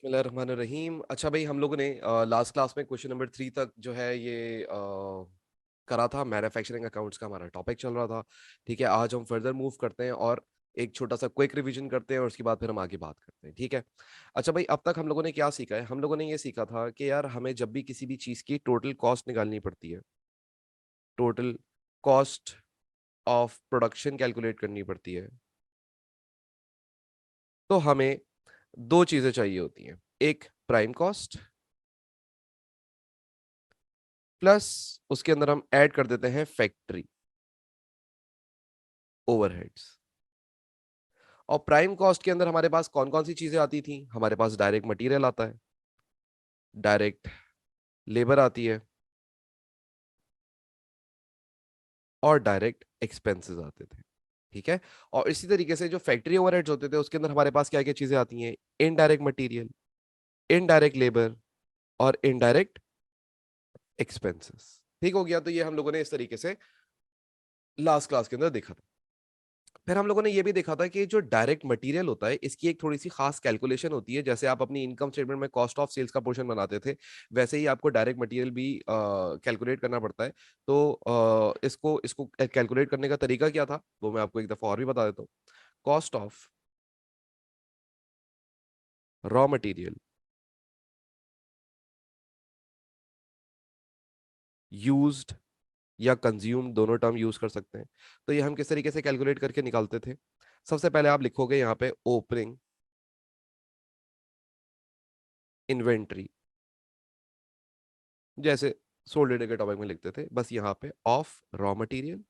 बिस्मिल्लाहिर्रहमानिर्रहीम। अच्छा भाई, हम लोगों ने लास्ट क्लास में क्वेश्चन नंबर 3 तक जो है ये करा था। मैन्युफैक्चरिंग अकाउंट्स का हमारा टॉपिक चल रहा था। ठीक है, आज हम फर्दर मूव करते हैं और एक छोटा सा क्विक रिवीजन करते हैं और उसके बाद फिर हम आगे बात करते हैं। ठीक है। अच्छा भाई, अब तक हम लोगों ने क्या सीखा है? हम लोगों ने ये सीखा था कि यार हमें जब भी किसी भी चीज़ की टोटल कॉस्ट निकालनी पड़ती है, total cost of production calculate करनी पड़ती है, तो हमें दो चीज़ें चाहिए होती हैं। एक प्राइम कॉस्ट, प्लस उसके अंदर हम ऐड कर देते हैं फैक्ट्री ओवरहेड्स। और प्राइम कॉस्ट के अंदर हमारे पास कौन कौन सी चीजें आती थी? हमारे पास डायरेक्ट मटेरियल आता है, डायरेक्ट लेबर आती है, और डायरेक्ट एक्सपेंसेस आते थे। ठीक है। और इसी तरीके से जो फैक्ट्री ओवरहेड्स होते थे उसके अंदर हमारे पास क्या क्या चीजें आती हैं? इनडायरेक्ट मटेरियल, इनडायरेक्ट लेबर, और इनडायरेक्ट एक्सपेंसेस। ठीक हो गया। तो ये हम लोगों ने इस तरीके से लास्ट क्लास के अंदर देखा था। फिर हम लोगों ने ये भी देखा था कि जो डायरेक्ट मटेरियल होता है इसकी एक थोड़ी सी खास कैलकुलेशन होती है। जैसे आप अपनी इनकम स्टेटमेंट में कॉस्ट ऑफ सेल्स का पोर्शन बनाते थे, वैसे ही आपको डायरेक्ट मटेरियल भी कैलकुलेट करना पड़ता है। तो इसको इसको कैलकुलेट करने का तरीका क्या था वो मैं आपको एक दफा और भी बता देता हूँ। Cost of raw material used या कंज्यूम, दोनों टर्म यूज कर सकते हैं। तो ये हम किस तरीके से कैलकुलेट करके निकालते थे? सबसे पहले आप लिखोगे यहाँ पे ओपनिंग इन्वेंट्री, जैसे सोल्ड डे के टॉपिक में लिखते थे, बस यहाँ पे ऑफ रॉ मटेरियल।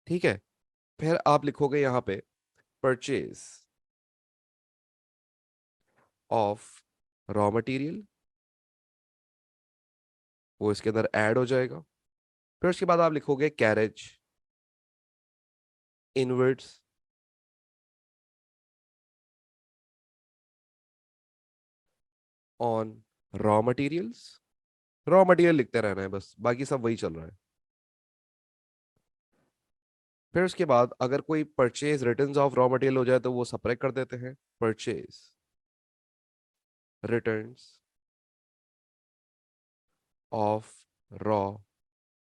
ठीक है। फिर आप लिखोगे यहाँ पे परचेज ऑफ रॉ मटेरियल, वो इसके अंदर ऐड हो जाएगा। फिर उसके बाद आप लिखोगे carriage inwards on raw materials. Raw material लिखते रहना है बस, बाकी सब वही चल रहा है। फिर उसके बाद अगर कोई purchase returns of raw material हो जाए तो वो सपरेट कर देते हैं। Purchase returns of raw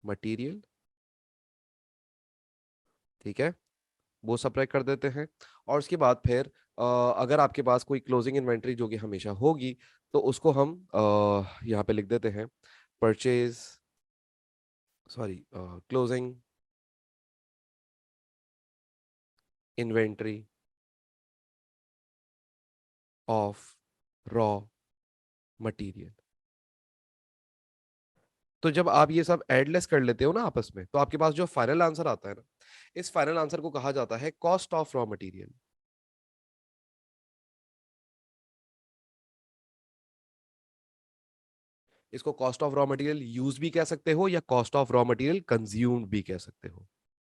material. ठीक है, वो सब्ट्रैक्ट कर देते हैं। और उसके बाद फिर अगर आपके पास कोई क्लोजिंग इन्वेंट्री जो कि हमेशा होगी, तो उसको हम यहाँ पे लिख देते हैं purchase, sorry, closing inventory of raw material. तो जब आप ये सब एडलेस कर लेते हो ना आपस में, तो आपके पास जो फाइनल आंसर आता है ना, इस फाइनल आंसर को कहा जाता है कॉस्ट ऑफ रॉ मटेरियल। इसको cost of raw material use भी कह सकते हो या cost of raw material consumed भी कह सकते हो।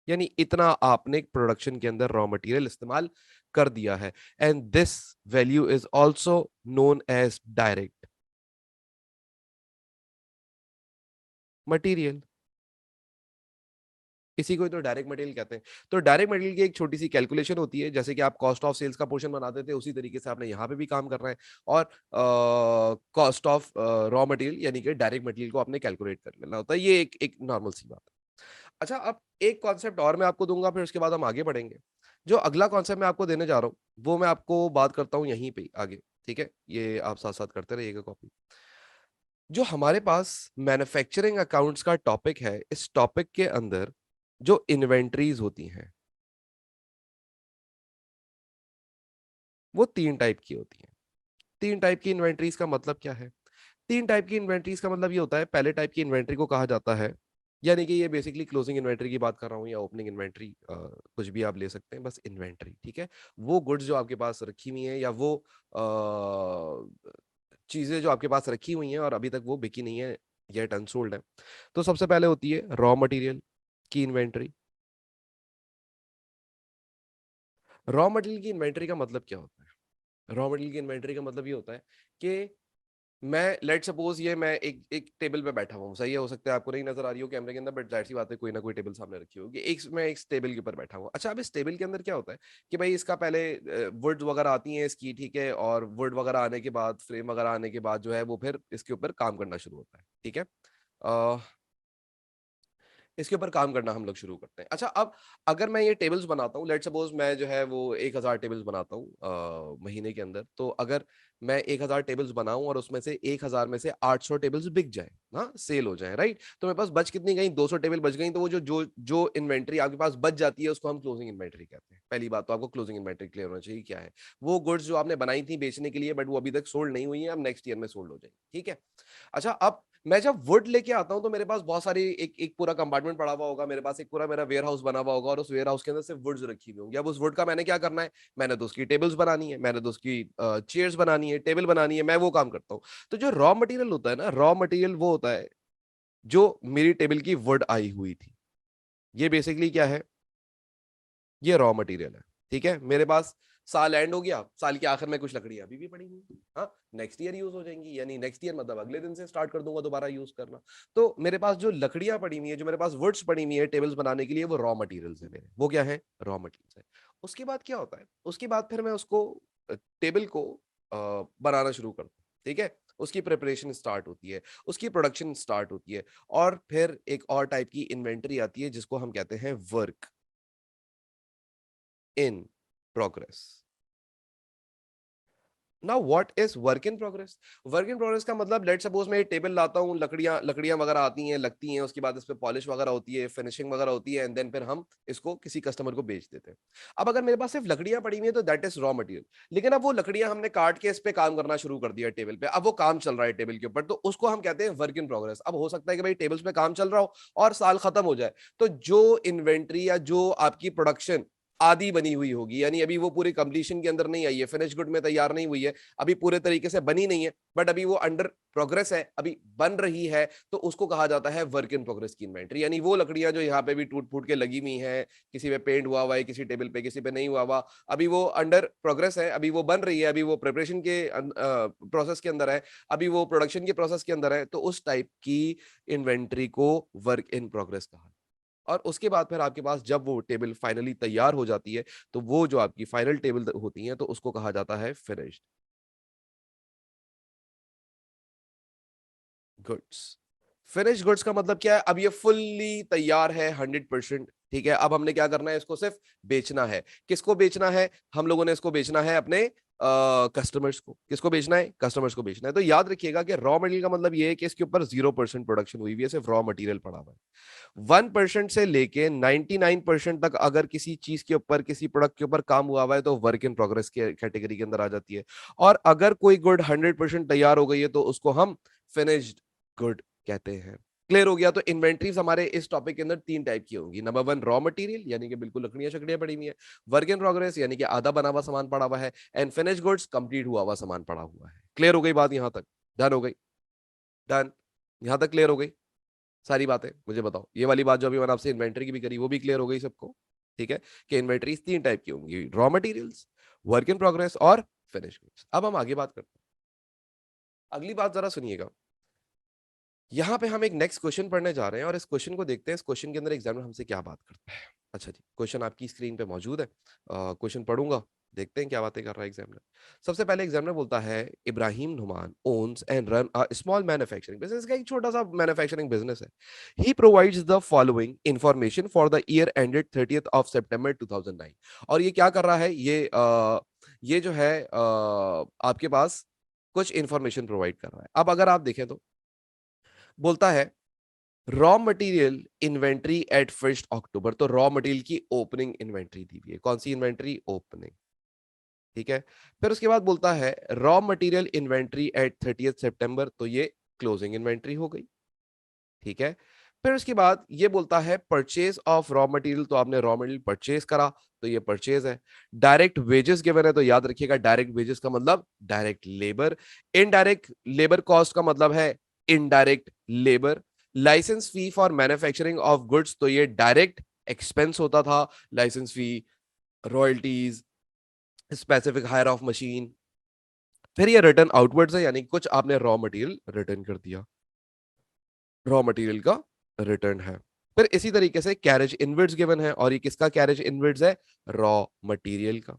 यानी इतना आपने प्रोडक्शन के अंदर रॉ मटेरियल इस्तेमाल कर दिया है। And this value is also known as direct material. इसी को ही तो डायरेक्ट मटेरियल कहते हैं। तो डायरेक्ट मटेरियल की एक छोटी सी कैलकुलेशन होती है, जैसे कि आप कॉस्ट ऑफ सेल्स का पोर्शन बनाते थे उसी तरीके से आपने यहाँ पे भी काम करना है। और कॉस्ट ऑफ रॉ मटेरियल यानी कि डायरेक्ट मटेरियल को आपने कैलकुलेट कर लेना होता है। ये एक एक नॉर्मल सी बात है। अच्छा, अब एक कॉन्सेप्ट और मैं आपको दूंगा, फिर उसके बाद हम आगे बढ़ेंगे। जो अगला कॉन्सेप्ट मैं आपको देने जा रहा हूँ वो मैं आपको बात करता हूँ यहीं पे आगे। ठीक है, ये आप साथ साथ करते रहिएगा कॉपी। जो हमारे पास मैन्युफैक्चरिंग अकाउंट्स का टॉपिक है, इस टॉपिक के अंदर जो इन्वेंट्रीज होती हैं वो तीन टाइप की होती हैं। तीन टाइप की इन्वेंट्रीज का मतलब क्या है? तीन टाइप की इन्वेंट्रीज का मतलब ये होता है, पहले टाइप की इन्वेंट्री को कहा जाता है, यानी कि ये बेसिकली क्लोजिंग इन्वेंट्री की बात कर रहा हूँ या ओपनिंग इन्वेंट्री, कुछ भी आप ले सकते हैं, बस इन्वेंट्री। ठीक है। वो गुड्स जो आपके पास रखी हुई हैं या वो चीजें जो आपके पास रखी हुई हैं और अभी तक वो बिकी नहीं है, येट अनसोल्ड है। तो सबसे पहले होती है रॉ मटेरियल की इन्वेंट्री। रॉ मटेरियल की इन्वेंट्री का मतलब क्या होता है? रॉ मटेरियल की इन्वेंट्री का मतलब ये होता है कि मैं लेट सपोज ये मैं एक एक टेबल पे बैठा हुआ हूँ, सही है, हो सकता है आपको नहीं नजर आ रही हो कैमरे के अंदर, बट जाहिर सी बात है कोई ना कोई टेबल सामने रखी होगी, एक मैं एक टेबल के ऊपर बैठा हुआ। अच्छा, अब इस टेबल के अंदर क्या होता है कि भाई इसका पहले वुड वगैरह आती है इसकी, ठीक है, और वुड वगैरह आने के बाद, फ्रेम वगैरह आने के बाद जो है वो फिर इसके ऊपर काम करना शुरू होता है, ठीक है। इसके ऊपर काम करना हम लोग शुरू करते हैं। अच्छा, अब अगर मैं ये टेबल्स बनाता हूँ, लेट सपोज मैं जो है वो 1,000 टेबल्स बनाता हूँ महीने के अंदर, तो अगर मैं 1,000 टेबल्स बनाऊं और उसमें से 1,000 में से 800 टेबल्स बिक जाए, हाँ, सेल हो जाए, राइट, तो मेरे पास बच कितनी गई, 200 टेबल बच गई। तो वो जो जो जो इन्वेंट्री आपके पास बच जाती है उसको हम क्लोजिंग इन्वेंट्री कहते हैं। पहली बात तो आपको क्लोजिंग इन्वेंट्री क्लियर होना चाहिए क्या है। वो गुड्स जो आपने बनाई थी बेचने के लिए, बट वो अभी तक सोल्ड नहीं हुई है, अब नेक्स्ट ईयर में सोल्ड हो जाएगी, ठीक है। अच्छा, अब मैं जब वुड लेके आता हूँ तो मेरे पास बहुत सारी एक एक पूरा कंपार्टमेंट पड़ा हुआ होगा, मेरे पास एक पूरा मेरा वेयर हाउस बना हुआ होगा, और उस वेयर हाउस के अंदर सिर्फ वुड्स रखी हुई होंगी। अब उस वुड का मैंने क्या करना है, मैंने तो उसकी टेबल्स बनानी है, मैंने तो उसकी चेयर्स बनानी है, टेबल बनानी है, मैं वो काम करता हूँ। तो जो रॉ मटेरियल होता है ना, रॉ मटेरियल वो होता है जो मेरी टेबल की वुड आई हुई थी। ये बेसिकली क्या है, ये रॉ मटेरियल है, ठीक है। मेरे पास साल एंड हो गया, साल के आखिर में कुछ लकड़ियां अभी भी पड़ी हुई, हाँ, नेक्स्ट ईयर यूज हो जाएंगी, यानी नेक्स्ट ईयर मतलब अगले दिन से स्टार्ट कर दूंगा दोबारा यूज करना। तो मेरे पास जो लकड़ियां पड़ी हुई है, जो मेरे पास वुड्स पड़ी हुई है टेबल्स बनाने के लिए, वो रॉ मटेरियल्स है मेरे, वो क्या है, रॉ मटेरियल्स है। उसके बाद क्या होता है, उसके बाद फिर मैं उसको टेबल को बनाना शुरू करता हूँ, ठीक है। उसकी प्रिपरेशन स्टार्ट होती है, उसकी प्रोडक्शन स्टार्ट होती है, और फिर एक और टाइप की इन्वेंटरी आती है जिसको हम कहते हैं work in progress. Now what is work in progress. Work in progress का मतलब, लेट सपोज मैं एक टेबल लाता हूँ, लकड़ियां लकड़ियां वगैरह आती हैं, लगती हैं, उसके बाद इस पे पॉलिश वगैरह होती है, फिनिशिंग वगैरह होती है, एंड देन फिर हम इसको किसी कस्टमर को बेच देते हैं। अब अगर मेरे पास सिर्फ लकड़ियां पड़ी हुई है तो दैट इज रॉ मटेरियल। लेकिन अब वो लकड़ियां हमने काट के इस पे काम करना शुरू कर दिया टेबल पे, अब वो काम चल रहा है टेबल के ऊपर, तो उसको हम कहते हैं वर्क इन प्रोग्रेस। अब हो सकता है कि भाई टेबल्स पे काम चल रहा हो और साल खत्म हो जाए, तो जो इन्वेंट्री या जो आपकी प्रोडक्शन आधी बनी हुई होगी, यानी अभी वो पूरी कंप्लीशन के अंदर नहीं आई है, फिनिश गुड में तैयार नहीं हुई है, अभी पूरे तरीके से बनी नहीं है, बट अभी वो अंडर प्रोग्रेस है, अभी बन रही है, तो उसको कहा जाता है वर्क इन प्रोग्रेस की इन्वेंट्री। यानी वो लकड़ियां जो यहाँ पे भी टूट फूट के लगी हुई हैं, किसी पे पेंट हुआ हुआ है, किसी टेबल पे, किसी पे नहीं हुआ हुआ, अभी वो अंडर प्रोग्रेस है, अभी वो बन रही है, अभी वो प्रिपरेशन के प्रोसेस के अंदर है, अभी वो प्रोडक्शन के प्रोसेस के अंदर है, तो उस टाइप की इन्वेंट्री को वर्क इन प्रोग्रेस कहा। और उसके बाद फिर आपके पास जब वो टेबल फाइनली तैयार हो जाती है, तो वो जो आपकी फाइनल टेबल होती है, तो उसको कहा जाता है फिनिश्ड गुड्स। फिनिश गुड्स का मतलब क्या है, अब ये फुल्ली तैयार है 100%, ठीक है। अब हमने क्या करना है, इसको सिर्फ बेचना है। किसको बेचना है, हम लोगों ने इसको बेचना है अपने कस्टमर्स को। किसको बेचना है, कस्टमर्स को बेचना है। तो याद रखिएगा कि रॉ मटेरियल का मतलब ये है कि इसके ऊपर 0% प्रोडक्शन हुई हुई है, सिर्फ रॉ मटेरियल पड़ा हुआ है। 1% से लेके 99% तक अगर किसी चीज के ऊपर, किसी प्रोडक्ट के ऊपर काम हुआ हुआ है, तो वर्क इन प्रोग्रेस के कैटेगरी के अंदर आ जाती है। और अगर कोई गुड 100% तैयार हो गई है, तो उसको हम फिनिश्ड गुड कहते हैं। क्लियर हो गया। तो इन्वेंट्रीज हमारे इस टॉपिक के अंदर तीन टाइप की होंगी। नंबर वन, रॉ मटेरियल, यानी कि बिल्कुल लकड़ियां शकड़ियां पड़ी हुई है। वर्क इन प्रोग्रेस, यानी कि आधा बना हुआ सामान पड़ा हुआ है। एंड फिनिश गुड्स, कंप्लीट हुआ हुआ सामान पड़ा हुआ है। क्लियर हो गई बात यहां तक, डन हो गई, डन, यहां तक क्लियर हो गई सारी बातें। मुझे बताओ, ये वाली बात जो अभी मैंने आपसे इन्वेंट्री की भी करी, वो भी क्लियर हो गई सबको, ठीक है। कि इन्वेंट्रीज तीन टाइप की होंगी, raw materials, work in progress और फिनिश गुड्स। अब हम आगे बात करते हैं। अगली बात जरा सुनिएगा। यहाँ पे हम एक नेक्स्ट क्वेश्चन पढ़ने जा रहे हैं, और इस क्वेश्चन को देखते हैं, इस क्वेश्चन के अंदर एग्जामिनर हमसे क्या बात करता है। अच्छा जी, क्वेश्चन आपकी स्क्रीन पे मौजूद है, क्वेश्चन पढ़ूंगा, देखते हैं क्या बातें कर रहा है एग्जामिनर। सबसे पहले एग्जामिनर बोलता है, Ibrahim Numan owns and run a small manufacturing business, का एक छोटा सा मैन्युफैक्चरिंग बिजनेस है। He provides the following information for the year ended 30th of September 2009। और ये क्या कर रहा है, ये जो है आपके पास कुछ इंफॉर्मेशन प्रोवाइड कर रहा है। अब अगर आप देखें तो बोलता है, रॉ मटेरियल इन्वेंट्री एट 1 अक्टूबर। तो रॉ मटेरियल की ओपनिंग इन्वेंट्री दी हुई है, कौन सी इन्वेंट्री, ओपनिंग, ठीक है। फिर उसके बाद बोलता है, raw material inventory at 30th सितंबर, तो ये क्लोजिंग इन्वेंट्री हो गई, ठीक है। फिर उसके बाद ये बोलता है, परचेज ऑफ रॉ मटेरियल, तो आपने रॉ मटेरियल परचेज करा, तो ये परचेज है। डायरेक्ट वेजेस गिवन है, तो याद रखिएगा डायरेक्ट वेजेस का मतलब direct labour. Indirect labour cost का मतलब है indirect labour. Licence fee for manufacturing of goods, तो ये डायरेक्ट एक्सपेंस होता था, licence fee, royalties, specific hire of machine, फिर ये रिटर्न आउटवर्ड्स है, यानी कुछ आपने रॉ मटेरियल रिटर्न कर दिया, रॉ मटेरियल का रिटर्न है। फिर इसी तरीके से कैरेज इनवर्ड्स गिवन है, और ये किसका कैरेज इनवर्ड्स है? रॉ मटेरियल का।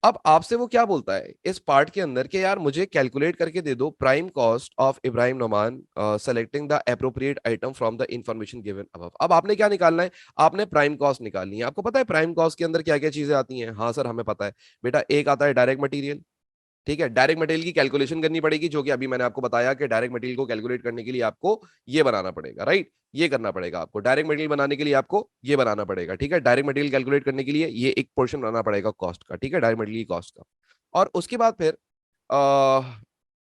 अब आपसे वो क्या बोलता है इस पार्ट के अंदर कि यार मुझे कैलकुलेट करके दे दो prime cost of Ibrahim Noman selecting the appropriate item from the information given above. अब आपने क्या निकालना है? आपने प्राइम कॉस्ट निकालनी है। आपको पता है प्राइम कॉस्ट के अंदर क्या क्या चीजें आती हैं? हाँ सर हमें पता है बेटा। एक आता है डायरेक्ट मटेरियल, ठीक है। डायरेक्ट मटेरियल की कैलकुलेशन करनी पड़ेगी, जो कि अभी मैंने आपको बताया कि डायरेक्ट मटेरियल को कैलकुलेट करने के लिए आपको ये बनाना पड़ेगा, राइट। ये करना पड़ेगा आपको, डायरेक्ट मटेरियल बनाने के लिए आपको ये बनाना पड़ेगा, ठीक है। डायरेक्ट मटेरियल कैलकुलेट करने के लिए ये एक पोर्शन बनाना पड़ेगा कॉस्ट का, ठीक है, डायरेक्ट मटेरियल की कॉस्ट का। और उसके बाद फिर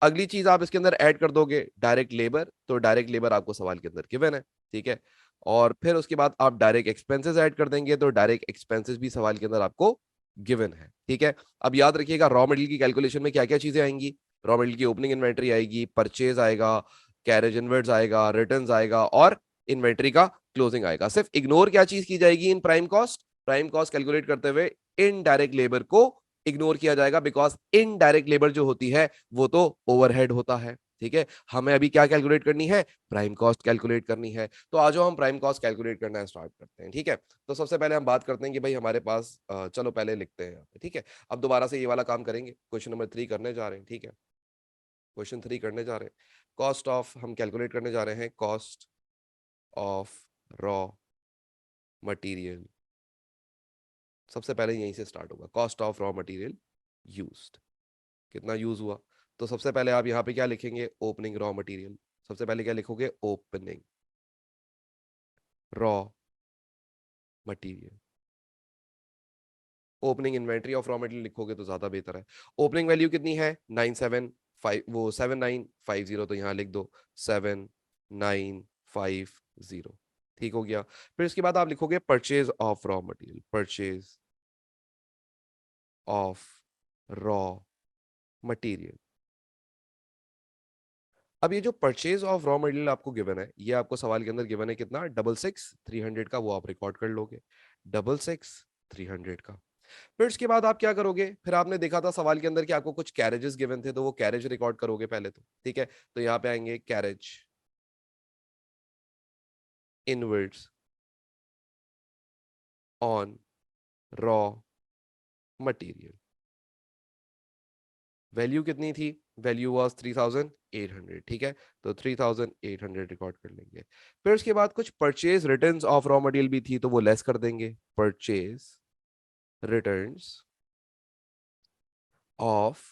अगली चीज आप इसके अंदर ऐड कर दोगे डायरेक्ट लेबर। तो डायरेक्ट लेबर आपको सवाल के अंदर गिवन है, ठीक है। और फिर उसके बाद आप डायरेक्ट एक्सपेंसेस ऐड कर देंगे, तो डायरेक्ट एक्सपेंसेस भी सवाल के अंदर आपको गिवन है, ठीक है। अब याद रखिएगा रॉ मटेरियल की कैलकुलेशन में क्या क्या चीजें आएंगी? रॉ मटेरियल की ओपनिंग इन्वेंट्री आएगी, परचेज आएगा, कैरेज इनवर्ड्स आएगा, रिटर्न्स आएगा, और इन्वेंट्री का क्लोजिंग आएगा। सिर्फ इग्नोर क्या चीज की जाएगी इन prime cost? Prime cost calculate करते हुए इनडायरेक्ट लेबर को इग्नोर किया जाएगा, बिकॉज इनडायरेक्ट लेबर जो होती है वो तो ओवरहेड होता है, ठीक है। हमें अभी क्या कैलकुलेट करनी है? प्राइम कॉस्ट कैलकुलेट करनी है। तो आज हम प्राइम कॉस्ट कैलकुलेट करना स्टार्ट करते हैं, ठीक है। तो सबसे पहले हम बात करते हैं कि भाई हमारे पास चलो पहले लिखते हैं यहाँ पे, ठीक है। अब दोबारा से ये वाला काम करेंगे, क्वेश्चन नंबर 3 करने जा रहे हैं, ठीक है। क्वेश्चन 3 करने जा रहे हैं। कॉस्ट ऑफ हम कैलकुलेट करने जा रहे हैं, कॉस्ट ऑफ रॉ मटेरियल। सबसे पहले यहीं से स्टार्ट होगा, cost of raw material used. कितना यूज हुआ? तो सबसे पहले आप यहाँ पे क्या लिखेंगे? Opening raw material. सबसे पहले क्या लिखोगे? Opening raw material. Opening inventory of raw material लिखोगे तो ज्यादा बेहतर है। ओपनिंग वैल्यू कितनी है? 975, वो 7950, तो यहाँ लिख दो 7950, ठीक हो गया। फिर इसके बाद आप लिखोगे purchase of raw material, purchase of raw material. अब ये जो परचेज ऑफ रॉ मटेरियल आपको गिवन है, ये आपको सवाल के अंदर गिवन है कितना? 66,300 का, वो आप रिकॉर्ड कर लोगे 66,300 का। फिर इसके बाद आप क्या करोगे? फिर आपने देखा था सवाल के अंदर कि आपको कुछ कैरेजेस गिवन थे, तो वो कैरेज रिकॉर्ड करोगे पहले तो, ठीक है। तो यहाँ पे आएंगे carriage inwards on raw material. Value कितनी थी? वैल्यू वाज 3,800, ठीक है। तो 3,800 रिकॉर्ड कर लेंगे। फिर उसके बाद कुछ purchase returns of raw material भी थी, तो वो लेस कर देंगे, purchase returns of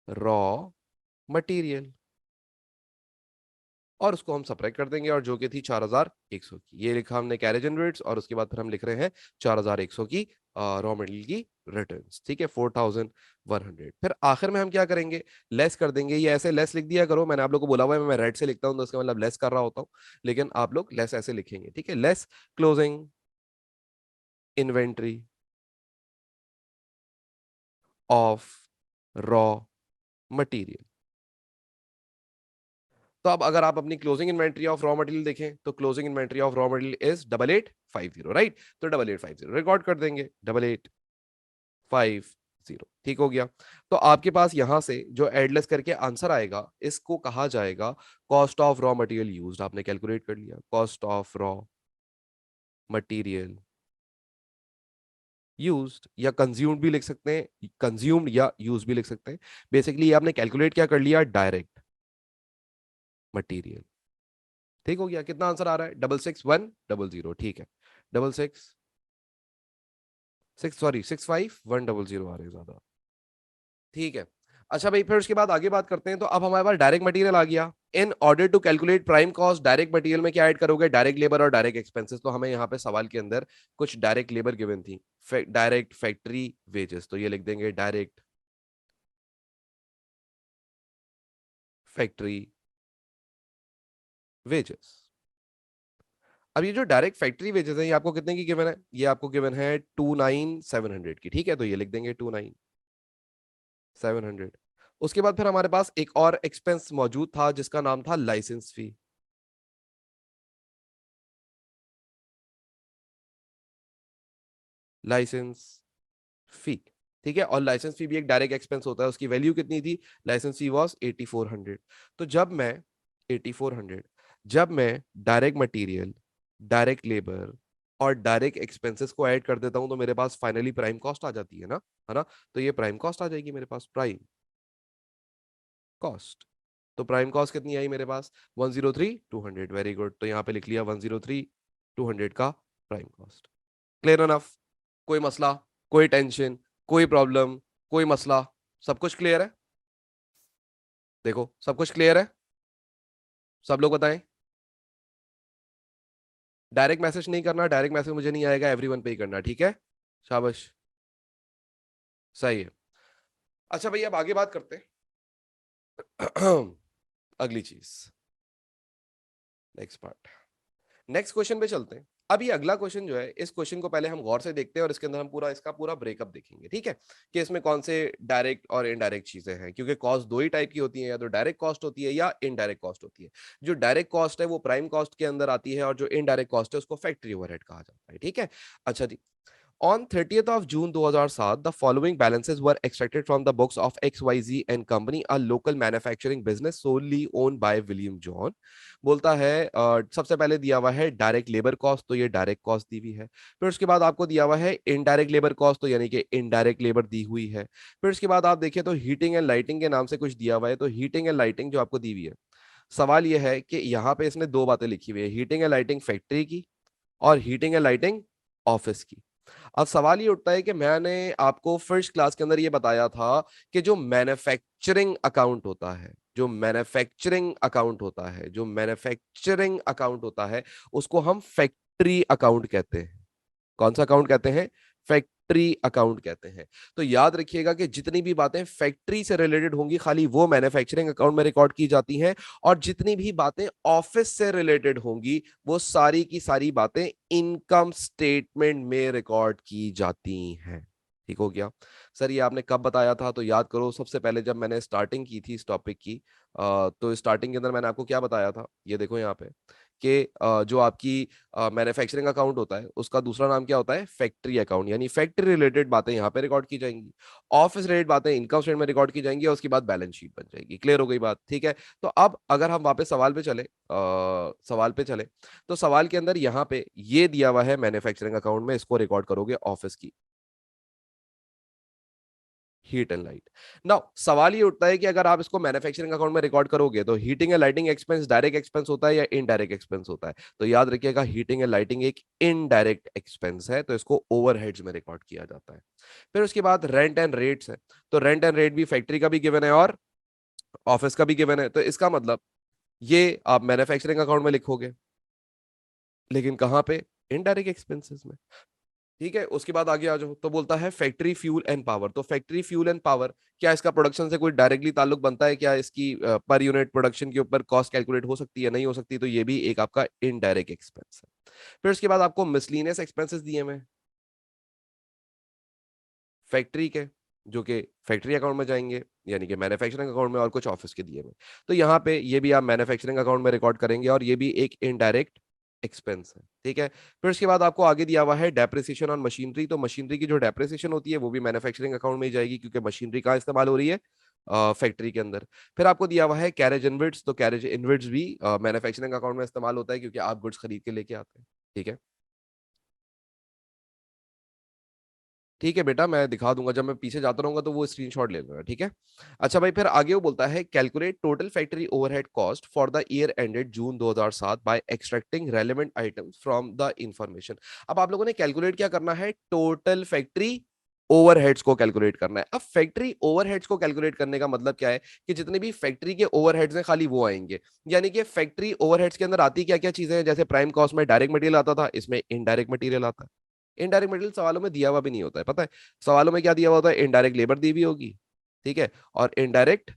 raw material, और उसको हम सब्ट्रैक्ट कर देंगे, और जो कि थी 4,100 की। ये लिखा हमने कैरेज एंड रेट्स, और उसके बाद फिर हम लिख रहे हैं 4,100 की रॉ मटेरियल की रिटर्न्स, ठीक है, 4,100। फिर आखिर में हम क्या करेंगे? लेस कर देंगे। ये ऐसे लेस लिख दिया करो, मैंने आप लोग को बोला हुआ है मैं रेड से लिखता हूँ तो इसका मतलब लेस कर रहा होता हूँ, लेकिन आप लोग लेस ऐसे लिखेंगे, ठीक है। Less closing inventory of raw material. तो अब अगर आप अपनी closing inventory of raw material देखें, तो closing inventory of raw material is 8850, right. तो 8850 रिकॉर्ड कर देंगे, 8850, ठीक हो गया। तो आपके पास यहां से जो एडलेस करके आंसर आएगा, इसको कहा जाएगा cost of raw material used. आपने कैलकुलेट कर लिया cost of raw material used, या कंज्यूम्ड भी लिख सकते हैं, कंज्यूम्ड या यूज भी लिख सकते हैं। बेसिकली आपने कैलकुलेट क्या कर लिया? डायरेक्ट मटेरियल, ठीक हो गया। कितना आंसर आ रहा है? 66,100, ठीक है। 65,100 आ रहे हैं ज्यादा, ठीक है। अच्छा भाई, फिर उसके बाद आगे बात करते हैं। तो अब हमारे पास डायरेक्ट मटेरियल आ गया। In order to calculate prime cost, direct material में क्या ऐड करोगे? डायरेक्ट लेबर और डायरेक्ट एक्सपेंसेस। तो हमें यहाँ पे सवाल के अंदर कुछ डायरेक्ट लेबर गिवन थी, डायरेक्ट फैक्ट्री वेजेस, तो ये लिख देंगे डायरेक्ट फैक्ट्री वेजेस। अब ये जो डायरेक्ट फैक्ट्री वेजेस है, ये आपको कितने की गिवन है? ये आपको गिवन है 29,700 की, ठीक है। तो ये लिख देंगे 29,700। उसके बाद फिर हमारे पास एक और एक्सपेंस मौजूद था, जिसका नाम था लाइसेंस फी। लाइसेंस फी, ठीक है, और लाइसेंस फी भी एक डायरेक्ट एक्सपेंस होता है, उसकी वैल्यू कितनी थी, लाइसेंस फी वाज 8400। तो जब मैं 8400, जब मैं डायरेक्ट मटेरियल, डायरेक्ट लेबर और डायरेक्ट एक्सपेंसेस को ऐड कर देता हूं तो मेरे पास फाइनली प्राइम कॉस्ट आ जाती है ना। तो ये प्राइम कॉस्ट आ जाएगी मेरे पास, प्राइम कॉस्ट। तो प्राइम कॉस्ट कितनी आई मेरे पास, 103 200। वेरी गुड, तो यहाँ पे लिख लिया 103 200 का प्राइम कॉस्ट। क्लियर अनफ, कोई मसला, कोई टेंशन, कोई प्रॉब्लम, कोई मसला, सब कुछ क्लियर है। देखो सब कुछ क्लियर है, सब लोग बताएं। डायरेक्ट मैसेज नहीं करना, डायरेक्ट मैसेज मुझे नहीं आएगा, एवरीवन पे ही करना, ठीक है। शाबाश, सही है। अच्छा भैया अब आगे बात करते हैं अगली चीज, नेक्स्ट पार्ट, नेक्स्ट क्वेश्चन पे चलते हैं। अब ये अगला क्वेश्चन जो है, इस क्वेश्चन को पहले हम गौर से देखते हैं और इसके अंदर हम पूरा इसका पूरा ब्रेकअप देखेंगे, ठीक है, कि इसमें कौन से डायरेक्ट और इनडायरेक्ट चीजें हैं, क्योंकि कॉस्ट दो ही टाइप की होती है, या तो डायरेक्ट कॉस्ट होती है या इनडायरेक्ट कॉस्ट होती है। जो डायरेक्ट कॉस्ट है वो प्राइम कॉस्ट के अंदर आती है, और जो इनडायरेक्ट कॉस्ट है उसको फैक्ट्री ओवरहेड कहा जाता है, ठीक है। अच्छा जी, On 30th of June 2007, the following balances were extracted from the books of XYZ and Company, a local manufacturing business solely owned by William John। बोलता है सबसे पहले दिया हुआ है डायरेक्ट लेबर कॉस्ट, तो ये डायरेक्ट कॉस्ट दी हुई है। फिर उसके बाद आपको दिया हुआ है इनडायरेक्ट लेबर कॉस्ट, तो यानी कि इनडायरेक्ट लेबर दी हुई है। फिर उसके बाद आप देखिए तो हीटिंग एंड लाइटिंग के नाम से कुछ दिया हुआ है, तो हीटिंग एंड लाइटिंग जो आपको दी हुई है, सवाल यह है कि यहाँ पे इसने दो बातें लिखी हुई है, हीटिंग एंड लाइटिंग फैक्ट्री की और हीटिंग एंड लाइटिंग ऑफिस की। अब सवाल ये उठता है कि मैंने आपको फर्स्ट क्लास के अंदर ये बताया था कि जो मैन्युफैक्चरिंग अकाउंट होता है, जो मैन्युफैक्चरिंग अकाउंट होता है, जो मैन्युफैक्चरिंग अकाउंट होता है, उसको हम फैक्ट्री अकाउंट कहते हैं। कौन सा अकाउंट कहते हैं, फैक्ट्री अकाउंट कहते हैं। तो याद रखिएगा कि जितनी भी बातें फैक्ट्री से रिलेटेड होंगी खाली वो मैन्युफैक्चरिंग अकाउंट में रिकॉर्ड की जाती हैं, और जितनी भी बातें ऑफिस से रिलेटेड होंगी वो सारी की सारी बातें इनकम स्टेटमेंट में रिकॉर्ड की जाती हैं। ठीक हो गया। सर ये आपने कब बताया था, तो याद करो सबसे पहले जब मैंने स्टार्टिंग की थी इस टॉपिक की, तो स्टार्टिंग के अंदर मैंने आपको क्या बताया था, ये देखो यहाँ पे कि जो आपकी मैन्युफैक्चरिंग अकाउंट होता है उसका दूसरा नाम क्या होता है, फैक्ट्री अकाउंट, यानी फैक्ट्री रिलेटेड बातें यहाँ पे रिकॉर्ड की जाएंगी, ऑफिस रिलेटेड बातें इनकम स्टेटमेंट में रिकॉर्ड की जाएंगी, और उसके बाद बैलेंस शीट बन जाएगी। क्लियर हो गई बात, ठीक है। तो अब अगर हम वापस सवाल पे चले, सवाल पे चले, तो सवाल के अंदर यहाँ पे ये दिया हुआ है मैन्युफैक्चरिंग अकाउंट में, इसको रिकॉर्ड करोगे ऑफिस की हीट एंड लाइट। नाउ सवाल ये उठता है कि अगर आप इसको मैन्युफैक्चरिंग अकाउंट में रिकॉर्ड करोगे तो heating and lighting expense direct expense होता है या इनडायरेक्ट एक्सपेंस होता है, तो याद रखिएगा हीटिंग एंड लाइटिंग एक इनडायरेक्ट एक्सपेंस है, तो इसको ओवरहेड्स में रिकॉर्ड किया जाता है। फिर उसके बाद रेंट एंड रेट्स है, तो रेंट एंड रेट भी फैक्ट्री का भी गिवन है और ऑफिस का भी गिवन है, तो इसका मतलब ये आप मैन्युफैक्चरिंग अकाउंट में लिखोगे, लेकिन कहां पे, इनडायरेक्ट एक्सपेंसेस में। ठीक है, उसके बाद आगे आ जाओ, तो बोलता है फैक्ट्री फ्यूल एंड पावर, तो फैक्ट्री फ्यूल एंड पावर, क्या इसका प्रोडक्शन से कोई डायरेक्टली ताल्लुक बनता है, क्या इसकी पर यूनिट प्रोडक्शन के ऊपर कॉस्ट कैलकुलेट हो सकती है, नहीं हो सकती, तो ये भी एक आपका इनडायरेक्ट एक्सपेंस है। फिर उसके बाद आपको मिसलिनियस एक्सपेंसेस दिए हुए फैक्ट्री के, जो कि फैक्ट्री अकाउंट में जाएंगे, यानी कि मैन्युफैक्चरिंग अकाउंट में, और कुछ ऑफिस के दिए हुए, तो यहाँ पे ये भी आप मैन्युफैक्चरिंग अकाउंट में रिकॉर्ड करेंगे, और ये भी एक इनडायरेक्ट एक्सपेंस है, ठीक है। फिर उसके बाद आपको आगे दिया हुआ है डेप्रिसिएशन ऑन मशीनरी, तो मशीनरी की जो डेप्रिसिएशन होती है वो भी मैन्युफैक्चरिंग अकाउंट में ही जाएगी, क्योंकि मशीनरी का इस्तेमाल हो रही है फैक्ट्री के अंदर। फिर आपको दिया हुआ है कैरेज इनवर्ड्स, तो कैरेज इनवर्ड्स भी मैन्युफैक्चरिंग अकाउंट में इस्तेमाल होता है, क्योंकि आप गुड्स खरीद के लेके आते हैं, ठीक है। ठीक है बेटा, मैं दिखा दूंगा, जब मैं पीछे जाता रहूंगा तो वो स्क्रीनशॉट ले लेना, ठीक है। अच्छा भाई, फिर आगे वो बोलता है calculate total factory overhead cost for the year ended June 2007 by extracting relevant items from the information. अब आप लोगों ने कैलकुलेट क्या करना है, टोटल फैक्ट्री ओवरहेड्स को कैलकुलेट करना है। अब फैक्ट्री ओवरहेड्स को कैलकुलेट करने का मतलब क्या है, कि जितने भी फैक्ट्री के ओवरहेड्स हैं खाली वो आएंगे, यानी कि फैक्ट्री ओवरहेड्स के अंदर आती क्या क्या चीजें हैं, जैसे प्राइम कॉस्ट में डायरेक्ट मटेरियल आता था, इसमें इनडायरेक्ट मटेरियल आता है। इनडायरेक्ट मटेरियल सवालों में दिया हुआ भी नहीं होता है, पता है, सवालों में क्या दिया हुआ होता है, इनडायरेक्ट लेबर दी हुई होगी, ठीक है, और इनडायरेक्ट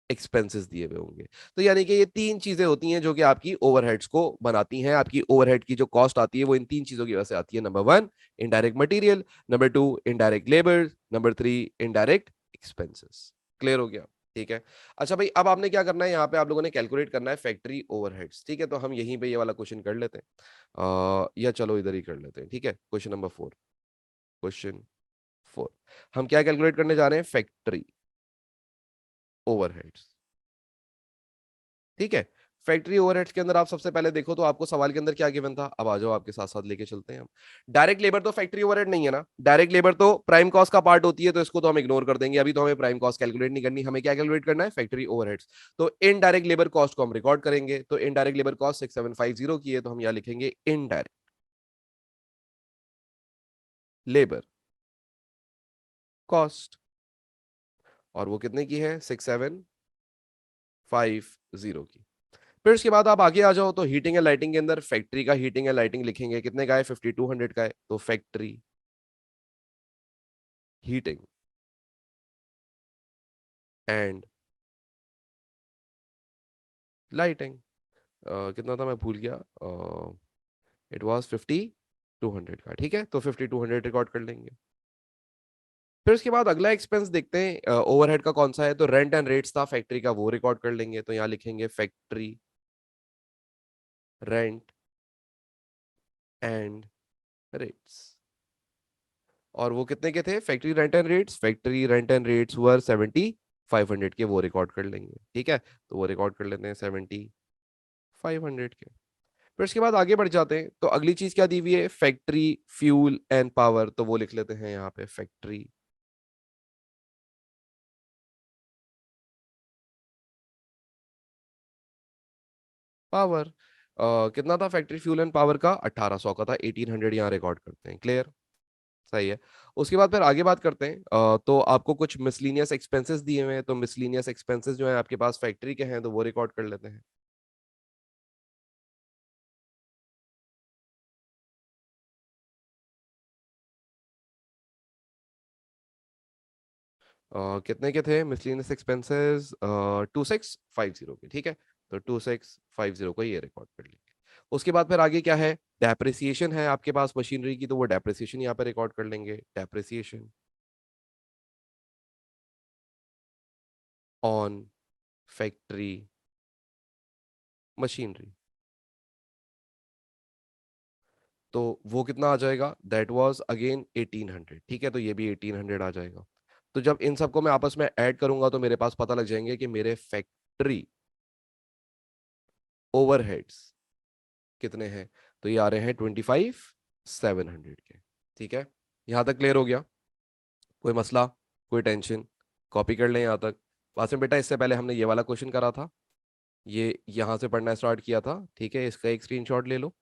एक्सपेंसेस दिए हुए होंगे। तो यानी कि ये तीन चीजें होती हैं जो कि आपकी ओवरहेड्स को बनाती हैं, आपकी ओवरहेड की जो कॉस्ट आती है वो इन तीन चीजों की वजह से आती है। Number one, indirect material, number two, indirect labour, number three, indirect expenses. Clear हो गया, ठीक है। अच्छा भाई, अब आपने क्या करना है, यहाँ पे आप लोगों ने कैलकुलेट करना है फैक्ट्री ओवरहेड्स, ठीक है, तो हम यहीं पे ये वाला क्वेश्चन कर लेते हैं, या चलो इधर ही कर लेते हैं, ठीक है। Question number 4, question 4। हम क्या कैलकुलेट करने जा रहे हैं? Factory overheads. ठीक है। फैक्ट्री ओवरहेड्स के अंदर आप सबसे पहले देखो तो आपको सवाल के अंदर क्या गिवन था। अब आ जाओ, आपके साथ साथ लेके चलते हैं हम। डायरेक्ट लेबर तो फैक्ट्री ओवरहेड नहीं है ना, डायरेक्ट लेबर तो प्राइम कॉस्ट का पार्ट होती है, तो इसको तो हम इग्नोर कर देंगे। अभी तो हमें प्राइम कॉस्ट कैलकुलेट नहीं करनी, हमें क्या कैलकुलेट करना है? Factory overheads. तो इनडायरेक्ट लेबर कॉस्ट को हम रिकॉर्ड करेंगे। तो इनडायरेक्ट लेबर कॉस्ट 6750 की है, तो हम यहां लिखेंगे इनडायरेक्ट लेबर कॉस्ट। और वो कितने की है? 6750 की। फिर उसके बाद आप आगे आ जाओ तो हीटिंग एंड लाइटिंग के अंदर फैक्ट्री का हीटिंग एंड लाइटिंग लिखेंगे, कितने का है? 5200 का है। तो फैक्ट्री हीटिंग एंड लाइटिंग कितना था मैं भूल गया। इट वाज 5200 का। ठीक है, तो 5200 रिकॉर्ड कर लेंगे। फिर उसके बाद अगला एक्सपेंस देखते हैं ओवरहेड का कौन सा है। तो रेंट एंड रेट्स था फैक्ट्री का, वो रिकॉर्ड कर लेंगे। तो यहाँ लिखेंगे फैक्ट्री रेंट एंड रेट्स। और वो कितने के थे? Factory rent and rates, factory rent and rates were 7500 के, वो रिकॉर्ड कर लेंगे। ठीक है, तो वो रिकॉर्ड कर लेते हैं 7500 के। फिर उसके बाद आगे बढ़ जाते हैं तो अगली चीज क्या दी हुई है? Factory fuel and power. तो वो लिख लेते हैं यहाँ पे फैक्ट्री पावर। कितना था फैक्ट्री फ्यूल एंड पावर का? 1800 का था। 1800 यहाँ रिकॉर्ड करते हैं। क्लियर? सही है। उसके बाद फिर आगे बात करते हैं। तो आपको कुछ मिसलीनियस एक्सपेंसेस दिए हुए हैं, तो मिसलीनियस एक्सपेंसेस जो है आपके पास फैक्ट्री के हैं, तो वो रिकॉर्ड कर लेते हैं। कितने के थे मिसलेनियस एक्सपेंसेस? 2650 के। ठीक है, तो 2650 को ये रिकॉर्ड कर लेंगे। उसके बाद फिर आगे क्या है? डेप्रिसिएशन है आपके पास मशीनरी की, तो वो डेप्रिसिएशन यहाँ पे रिकॉर्ड कर लेंगे। Depreciation on factory machinery. तो वो कितना आ जाएगा? That was again 1800। ठीक है, तो ये भी 1800 आ जाएगा। तो जब इन सबको मैं आपस में ऐड करूंगा तो मेरे पास पता लग जाएंगे कि मेरे फैक्ट्री ओवरहेड्स कितने हैं। तो ये आ रहे हैं 25,700 के। ठीक है, यहां तक क्लियर हो गया? कोई मसला, कोई टेंशन? कॉपी कर लें यहाँ तक। वासिम बेटा, इससे पहले हमने ये वाला क्वेश्चन करा था, ये यहाँ से पढ़ना स्टार्ट किया था। ठीक है, इसका एक स्क्रीनशॉट ले लो।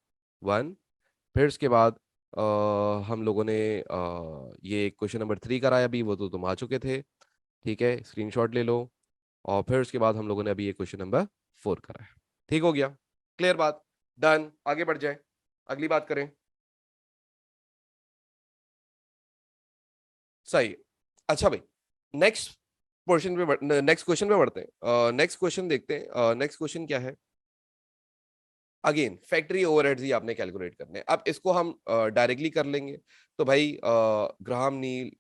वन। फिर उसके बाद हम लोगों ने ये क्वेश्चन नंबर 3 कराया अभी, वो तो तुम आ चुके थे। ठीक है, स्क्रीनशॉट ले लो। और फिर उसके बाद हम लोगों ने अभी ये क्वेश्चन नंबर 4 कराया। ठीक हो गया? क्लियर बात? डन। आगे बढ़ जाए, अगली बात करें। सही है। अच्छा भाई, नेक्स्ट पोर्शन पे, नेक्स्ट क्वेश्चन पे बढ़ते हैं। नेक्स्ट क्वेश्चन देखते हैं। नेक्स्ट क्वेश्चन क्या है? अगेन फैक्ट्री ओवरहेड्स ही आपने कैलकुलेट करने हैं। अब इसको हम डायरेक्टली कर लेंगे। तो भाई Graham Neil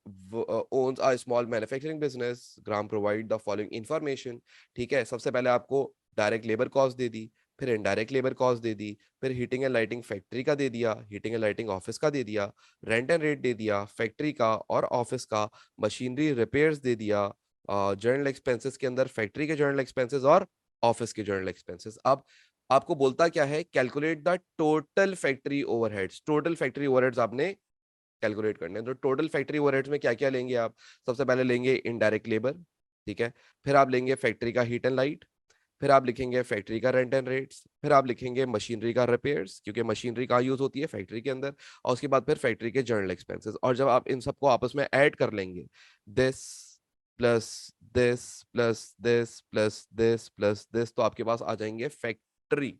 owns a small manufacturing business, Graham provide the following information. ठीक है, सबसे पहले आपको डायरेक्ट लेबर कॉस्ट दे दी, फिर इनडायरेक्ट लेबर कॉस्ट दे दी, फिर हीटिंग एंड लाइटिंग फैक्ट्री का दे दिया, हीटिंग एंड लाइटिंग ऑफिस का दे दिया, रेंट एंड रेट दे दिया फैक्ट्री का और ऑफिस का, मशीनरी रिपेयर्स दे दिया, जर्नल एक्सपेंसेस के अंदर फैक्ट्री के जर्नल एक्सपेंसेस और ऑफिस के जर्नल एक्सपेंसेस। अब आपको बोलता क्या है? Calculate the total factory overheads. Total factory overheads आपने कैलकुलेट करने हैं। तो टोटल फैक्ट्री ओवरहेड्स में क्या क्या लेंगे आप? सबसे पहले लेंगे इनडायरेक्ट लेबर। ठीक है, फिर आप लेंगे फैक्ट्री का हीट एंड लाइट, फिर आप लिखेंगे फैक्ट्री का रेंट एंड रेट्स, फिर आप लिखेंगे मशीनरी का रिपेयर्स, क्योंकि मशीनरी का यूज होती है फैक्ट्री के अंदर, और उसके बाद फिर फैक्ट्री के जर्नल एक्सपेंसेस। और जब आप इन सबको आपस में ऐड कर लेंगे, this plus this plus this plus this plus this, तो आपके पास आ जाएंगे फैक्ट्री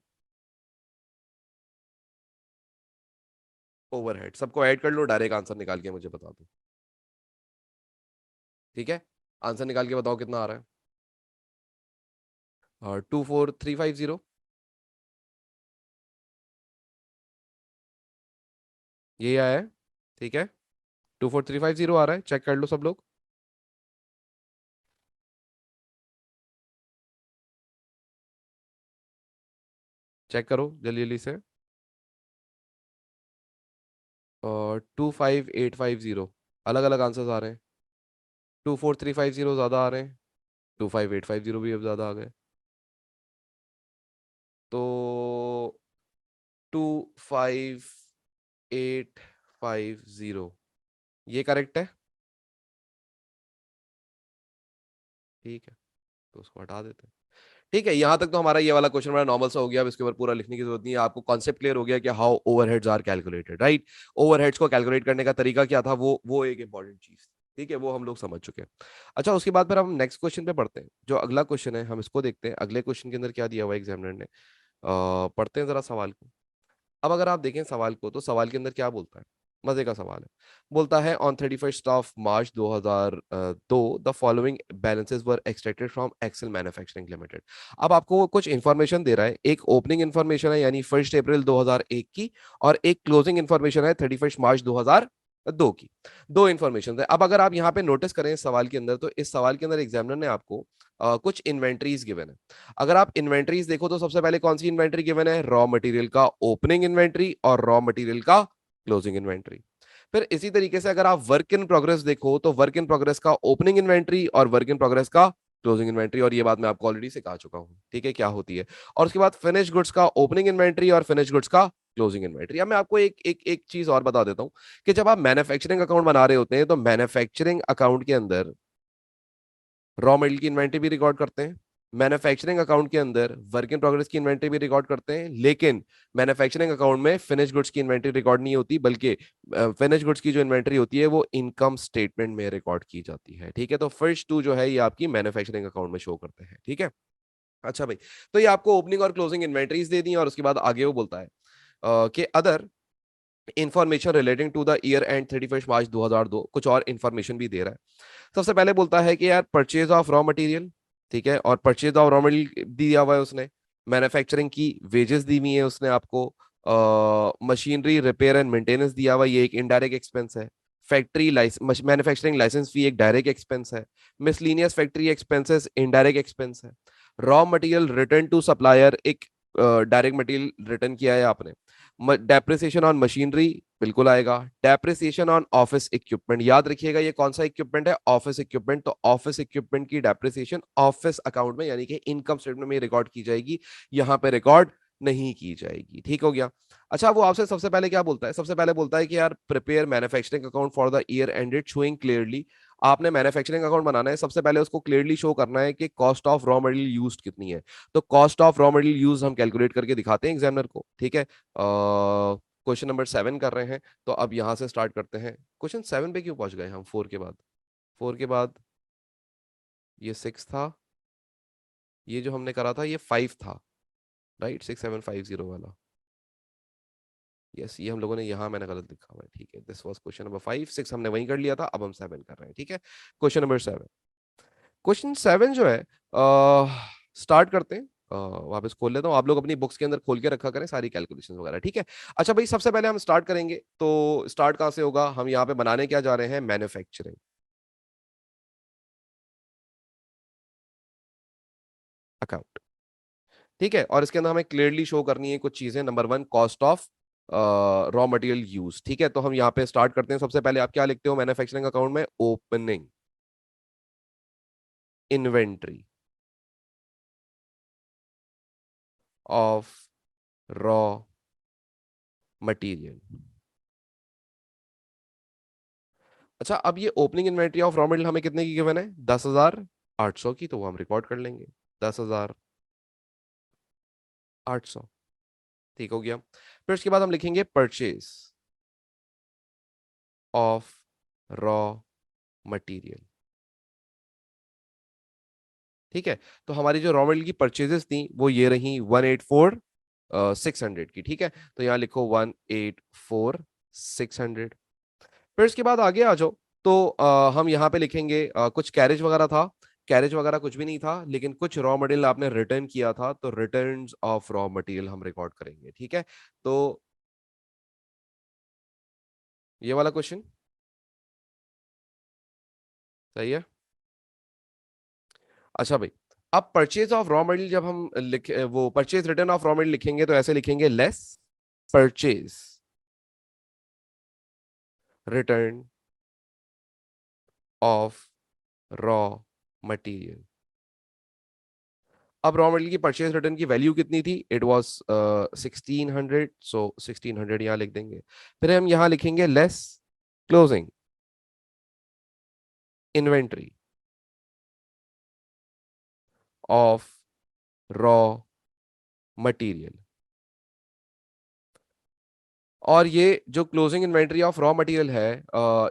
ओवरहेड। सबको ऐड कर लो, डायरेक्ट आंसर निकाल के मुझे बता दो। ठीक है, आंसर निकाल के बताओ कितना आ रहा है। और 24350 ये आया है। ठीक है, 24350 आ रहा है, चेक कर लो सब लोग। चेक करो जल्दी जल्दी से। और 25850 अलग अलग आंसर्स आ रहे हैं। 24350 ज्यादा आ रहे हैं, 25850 भी अब ज्यादा आ गए। तो 25850 ये करेक्ट है। ठीक है, तो उसको हटा देते हैं। ठीक है, यहां तक तो हमारा ये वाला क्वेश्चन बड़ा नॉर्मल सा हो गया। अब इसके ऊपर पूरा लिखने की जरूरत नहीं है, आपको कॉन्सेप्ट क्लियर हो गया कि how overheads are calculated, right. Overheads को कैलकुलेट करने का तरीका क्या था, वो एक इंपॉर्टेंट चीज। ठीक है, वो हम लोग समझ चुके हैं। अच्छा, उसके बाद फिर हम नेक्स्ट क्वेश्चन पे पढ़ते हैं। जो अगला क्वेश्चन है हम इसको देखते हैं, अगले क्वेश्चन के अंदर क्या दिया हुआ है एग्जामिनर ने। पढ़ते हैं जरा सवाल को। अब अगर आप देखें सवाल को, तो सवाल के अंदर क्या बोलता है, मजे का सवाल है। बोलता है on 31 March 2002 the following balances were extracted from Excel manufacturing limited. अब आपको वो कुछ इंफॉर्मेशन दे रहा है, एक ओपनिंग इंफॉर्मेशन है यानी 1 अप्रैल 2001 की, और एक क्लोजिंग इंफॉर्मेशन है 31 मार्च 2002 की। दो इंफॉर्मेशन है। अब अगर आप यहाँ पे नोटिस करें इस सवाल के अंदर, तो इस सवाल के अंदर एग्जामिनर ने आपको कुछ इन्वेंट्रीज गिवन है। अगर आप इन्वेंट्रीज देखो तो सबसे पहले कौन सी इन्वेंट्री गिवन है, रॉ मटेरियल का ओपनिंग इन्वेंट्री और रॉ मटेरियल का क्लोजिंग इन्वेंट्री। फिर इसी तरीके से अगर आप वर्क इन प्रोग्रेस देखो तो वर्क इन प्रोग्रेस का ओपनिंग इन्वेंट्री और वर्क इन प्रोग्रेस का क्लोजिंग इन्वेंट्री, और ये बात मैं आपको ऑलरेडी सिखा चुका हूं, ठीक है, क्या होती है। और उसके बाद फिनिश गुड्स का ओपनिंग इन्वेंट्री और फिनिश गुड्स का क्लोजिंग इन्वेंट्री। अब मैं आपको एक एक एक चीज और बता देता हूं कि जब आप मैन्युफैक्चरिंग अकाउंट बना रहे होते हैं तो मैन्युफैक्चरिंग अकाउंट के अंदर रॉ मटेरियल की इन्वेंट्री भी रिकॉर्ड करते हैं, मैन्युफैक्चरिंग अकाउंट के अंदर वर्क इन प्रोग्रेस की इन्वेंट्री भी रिकॉर्ड करते हैं, लेकिन मैन्युफैक्चरिंग अकाउंट में फिनिश गुड्स की इन्वेंट्री रिकॉर्ड नहीं होती, बल्कि फिनिश गुड्स की जो इन्वेंट्री होती है वो इनकम स्टेटमेंट में रिकॉर्ड की जाती है। ठीक है, तो फर्स्ट टू जो है ये आपकी मैन्युफैक्चरिंग अकाउंट में शो करते हैं। ठीक है, अच्छा भाई, तो ये आपको ओपनिंग और क्लोजिंग इन्वेंट्रीज दे दी, और उसके बाद आगे वो बोलता है कि other information relating to the year end 31 March 2002, कुछ और इंफॉर्मेशन भी दे रहा है। सबसे पहले बोलता है कि यार परचेज ऑफ रॉ मटेरियल, ठीक है, और परचेज ऑफ रॉ मटेरियल दिया हुआ है उसने, मैन्युफैक्चरिंग की वेजेस दी हुई है उसने आपको, मशीनरी रिपेयर एंड मेंटेनेंस दिया हुआ, ये एक इनडायरेक्ट एक्सपेंस है। Factory license, manufacturing license fee एक डायरेक्ट एक्सपेंस है। Miscellaneous factory expenses indirect expense है। Raw material return to supplier एक डायरेक्ट मटेरियल रिटर्न किया है आपने। डेप्रिसिएशन ऑन मशीनरी बिल्कुल आएगा। डेप्रिसिएशन ऑन ऑफिस इक्विपमेंट, याद रखिएगा ये कौन सा इक्विपमेंट है, ऑफिस इक्विपमेंट। तो ऑफिस इक्विपमेंट की डेप्रिसिएशन ऑफिस अकाउंट में यानी कि इनकम स्टेटमेंट में रिकॉर्ड की जाएगी, यहां पे रिकॉर्ड नहीं की जाएगी। ठीक हो गया। अच्छा, वो आपसे सबसे पहले क्या बोलता है, सबसे पहले बोलता है कि यार prepare manufacturing account for the year ended showing clearly. आपने मैन्युफैक्चरिंग अकाउंट बनाना है, सबसे पहले उसको क्लियरली शो करना है कि cost of raw material used कितनी है। तो cost of raw material use हम कैलकुलेट करके दिखाते हैं एग्जामिनर को। ठीक है, क्वेश्चन नंबर 7 कर रहे हैं, तो अब यहां से स्टार्ट करते हैं। क्वेश्चन 7 पे क्यों पहुंच गए हम, 4 के बाद, 4 के बाद ये 6 था, ये जो हमने करा था ये 5 था, राइट, 6750 वाला। यस, ये हम लोगों ने यहाँ, मैंने गलत लिखा हुआ है, ठीक है, दिस वाज क्वेश्चन नंबर 5, 6 हमने वहीं कर लिया था, अब हम 7 कर रहे हैं। ठीक है, क्वेश्चन नंबर 7। क्वेश्चन 7 जो है, स्टार्ट करते हैं। वापस खोल लेता हूँ, आप लोग अपनी बुक्स के अंदर खोल के रखा करें सारी कैलकुलेशन वगैरह। ठीक है, अच्छा भाई, सबसे पहले हम स्टार्ट करेंगे, तो स्टार्ट कहाँ से होगा, हम यहाँ पे बनाने क्या जा रहे हैं, मैन्युफैक्चरिंग अकाउंट। ठीक है, और इसके अंदर हमें क्लियरली शो करनी है कुछ चीजें। Number 1, cost of raw material use. ठीक है, तो हम यहाँ पे स्टार्ट करते हैं। सबसे पहले आप क्या लिखते हो मैन्युफैक्चरिंग अकाउंट में, opening inventory of raw material. अच्छा, अब ये opening inventory of raw material हमें कितने की गिवन है, 10,800 की, तो वो हम रिकॉर्ड कर लेंगे, 10,800। ठीक हो गया। फिर उसके बाद हम लिखेंगे परचेज ऑफ रॉ मटेरियल। ठीक है, तो हमारी जो रॉ मटेरियल की परचेजेस थी वो ये रही 184,600 की। ठीक है, तो यहाँ लिखो 184,600। फिर इसके बाद आगे आ जाओ, तो हम यहाँ पे लिखेंगे कुछ कैरेज वगैरह था, कैरेज वगैरह कुछ भी नहीं था, लेकिन कुछ रॉ मटेरियल आपने रिटर्न किया था, तो रिटर्न ऑफ रॉ मटेरियल हम रिकॉर्ड करेंगे। ठीक है, तो ये वाला क्वेश्चन सही है। अच्छा भाई, अब परचेज ऑफ रॉ मटेरियल जब हम लिखे, वो purchase return of raw material लिखेंगे तो ऐसे लिखेंगे, less purchase return of raw material. अब रॉ मटेरियल की परचेज रिटर्न की वैल्यू कितनी थी? इट वाज 1600, सो 1600 यहां लिख देंगे। फिर हम यहां लिखेंगे less closing inventory of raw material. और ये जो closing inventory of raw material है,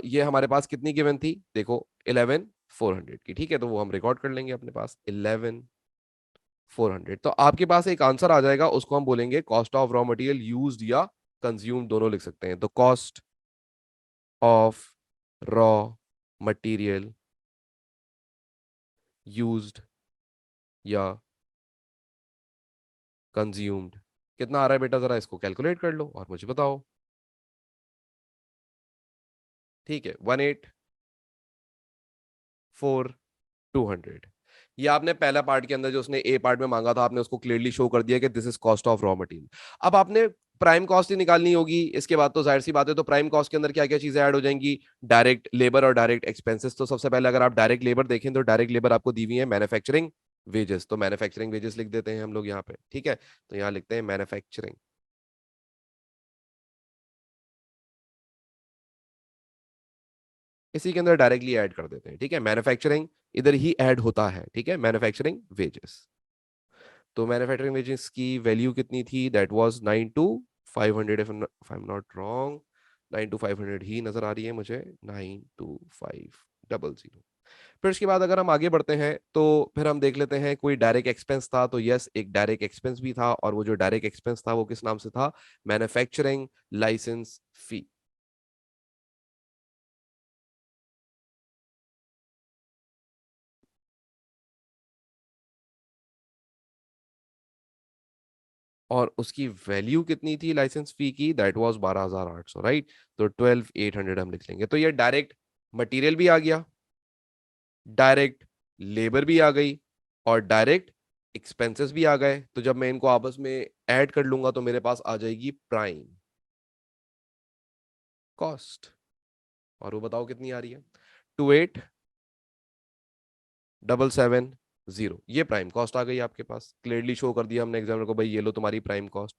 ये हमारे पास कितनी गिवन थी? देखो 11,400 की। ठीक है, तो वो हम रिकॉर्ड कर लेंगे अपने पास 11,400। तो आपके पास एक आंसर आ जाएगा, उसको हम बोलेंगे cost of raw material used या कंज्यूम, दोनों लिख सकते हैं। तो cost of raw material used या कंज्यूम्ड कितना आ रहा है बेटा? जरा इसको कैलकुलेट कर लो और मुझे बताओ। ठीक है, 18,4,200। ये आपने पहला पार्ट के अंदर जो उसने ए पार्ट में मांगा था, आपने उसको क्लियरली शो कर दिया कि this is cost of raw material. अब आपने प्राइम कॉस्ट ही निकालनी होगी इसके बाद, तो जाहिर सी बात है। तो प्राइम कॉस्ट के अंदर क्या क्या चीजें ऐड हो जाएंगी? डायरेक्ट लेबर और डायरेक्ट एक्सपेंसेस। तो सबसे पहले अगर आप डायरेक्ट लेबर देखें तो डायरेक्ट लेबर आपको दी हुई है मैन्युफैक्चरिंग वेजेस। तो मैन्युफैक्चरिंग वेजेस लिख देते हैं हम लोग यहाँ पे। ठीक है, तो यहाँ लिखते हैं मैन्युफैक्चरिंग। इसी के अंदर डायरेक्टली ऐड कर देते हैं। ठीक है, मैन्युफैक्चरिंग इधर ही ऐड होता है। ठीक है, मैन्युफैक्चरिंग वेजेस। तो मैन्युफैक्चरिंग वेजेस की वैल्यू कितनी थी? That was 9 to 500, if I am not wrong. 9 to 500 ही नजर आ रही है मुझे, 9 to 500। फिर उसके बाद अगर हम आगे बढ़ते हैं तो फिर हम देख लेते हैं कोई डायरेक्ट एक्सपेंस था। तो यस, एक डायरेक्ट एक्सपेंस भी था, और वो जो डायरेक्ट एक्सपेंस था वो किस नाम से था? मैन्युफैक्चरिंग लाइसेंस फी। और उसकी वैल्यू कितनी थी लाइसेंस फी की? That was 12,800, right. तो 12,800 हम लिख लेंगे। तो ये डायरेक्ट मटेरियल भी आ गया, डायरेक्ट लेबर भी आ गई, और डायरेक्ट एक्सपेंसेस भी आ गए। तो जब मैं इनको आपस में ऐड कर लूंगा तो मेरे पास आ जाएगी प्राइम कॉस्ट। और वो बताओ कितनी आ रही है? 28,770। ये प्राइम कॉस्ट आ गई आपके पास, क्लियरली शो कर दिया हमने एग्जामिनर को, भाई ये लो तुम्हारी प्राइम कॉस्ट।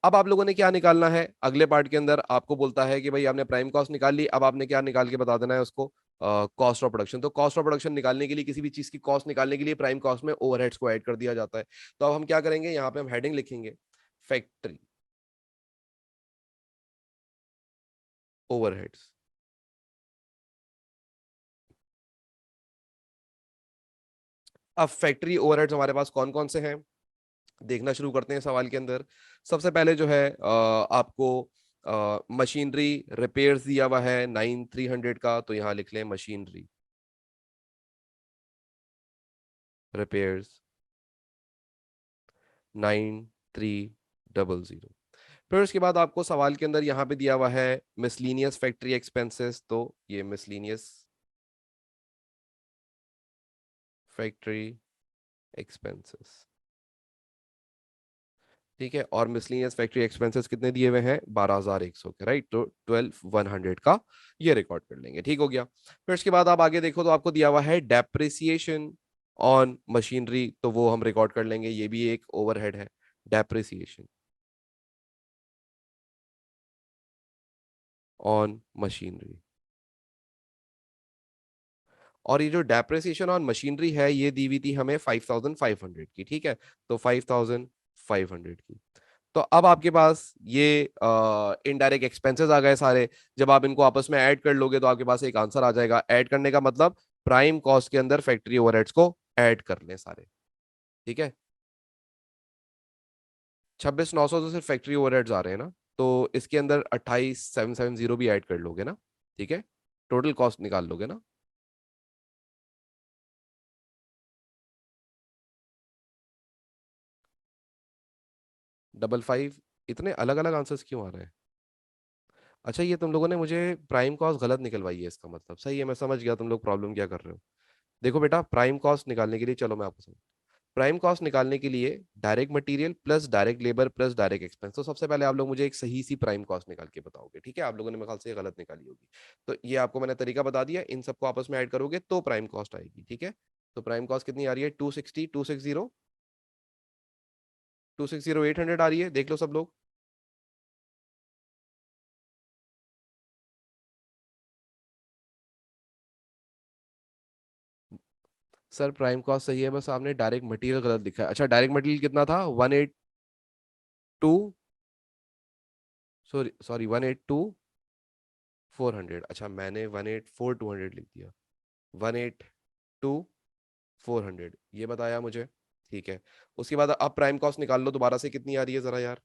अब आप लोगों ने क्या निकालना है? अगले पार्ट के अंदर आपको बोलता है कि भाई आपने प्राइम कॉस्ट निकाल ली, अब आपने क्या निकाल के बता देना है उसको? Cost of production. तो कॉस्ट ऑफ प्रोडक्शन निकालने के लिए, किसी भी चीज की कॉस्ट निकालने के लिए प्राइम कॉस्ट में ओवरहेड्स को ऐड कर दिया जाता है। तो अब हम क्या करेंगे? यहाँ पे हम हेडिंग लिखेंगे फैक्ट्री ओवरहेड्स। अब फैक्ट्री ओवरहेड्स हमारे पास कौन कौन से हैं, देखना शुरू करते हैं सवाल के अंदर। सबसे पहले जो है आपको मशीनरी रिपेयर्स दिया हुआ है 9,300 का। तो यहां लिख लें मशीनरी रिपेयर्स 9,300। फिर उसके बाद आपको सवाल के अंदर यहाँ पे दिया हुआ है मिसलीनियस फैक्ट्री एक्सपेंसेस। तो ये मिसलीनियस फैक्ट्री एक्सपेंसेस। ठीक है, और मिसलिनियस फैक्ट्री एक्सपेंसेस कितने दिए हुए हैं? 12,100 के, राइट। तो 12,100 का ये रिकॉर्ड कर लेंगे। ठीक हो गया। फिर उसके बाद आप आगे देखो तो आपको दिया हुआ है डेप्रिसिएशन ऑन मशीनरी। तो वो हम रिकॉर्ड कर लेंगे, ये भी एक ओवरहेड है, डेप्रिसिएशन ऑन मशीनरी। और ये जो डेप्रिसिएशन ऑन मशीनरी है, ये दी हुई थी हमें 5,500 की। ठीक है, तो 5,500 की। तो अब आपके पास ये इनडायरेक्ट एक्सपेंसेस आ गए सारे। जब आप इनको आपस में ऐड कर लोगे तो आपके पास एक आंसर आ जाएगा। ऐड करने का मतलब प्राइम कॉस्ट के अंदर फैक्ट्री ओवरहेड्स को ऐड कर लें सारे। ठीक है, 26,900 तो सिर्फ फैक्ट्री ओवरहेड्स आ रहे हैं ना, तो इसके अंदर 28,770 भी ऐड कर लोगे ना? ठीक है, टोटल कॉस्ट निकाल लोगे ना? 55। इतने अलग अलग आंसर्स क्यों आ रहे हैं? अच्छा, ये तुम लोगों ने मुझे प्राइम कॉस्ट गलत निकलवाई है, इसका मतलब सही है, मैं समझ गया तुम लोग प्रॉब्लम क्या कर रहे हो। देखो बेटा, प्राइम कॉस्ट निकालने के लिए, चलो मैं आपको समझ, प्राइम कॉस्ट निकालने के लिए direct material plus direct labour plus direct expense. तो सबसे पहले आप लोग मुझे एक सही सी प्राइम कॉस्ट निकाल के बताओगे, ठीक है? आप लोगों ने मेरे ख्याल से ये गलत निकाली होगी। तो ये आपको मैंने तरीका बता दिया, इन सबको आपस में ऐड करोगे तो प्राइम कॉस्ट आएगी, ठीक है? तो प्राइम कॉस्ट कितनी आ रही है? 260 आ रही है, देख लो सब लोग। सर प्राइम कॉस्ट सही है, बस आपने डायरेक्ट मटेरियल गलत लिखा है। अच्छा डायरेक्ट मटेरियल कितना था? 182, सॉरी सॉरी 182 400। अच्छा मैंने 184 200 लिख दिया। 182 400 ये बताया मुझे, ठीक है। उसके बाद अब प्राइम कॉस्ट निकाल लो दोबारा से, कितनी आ रही है जरा यार?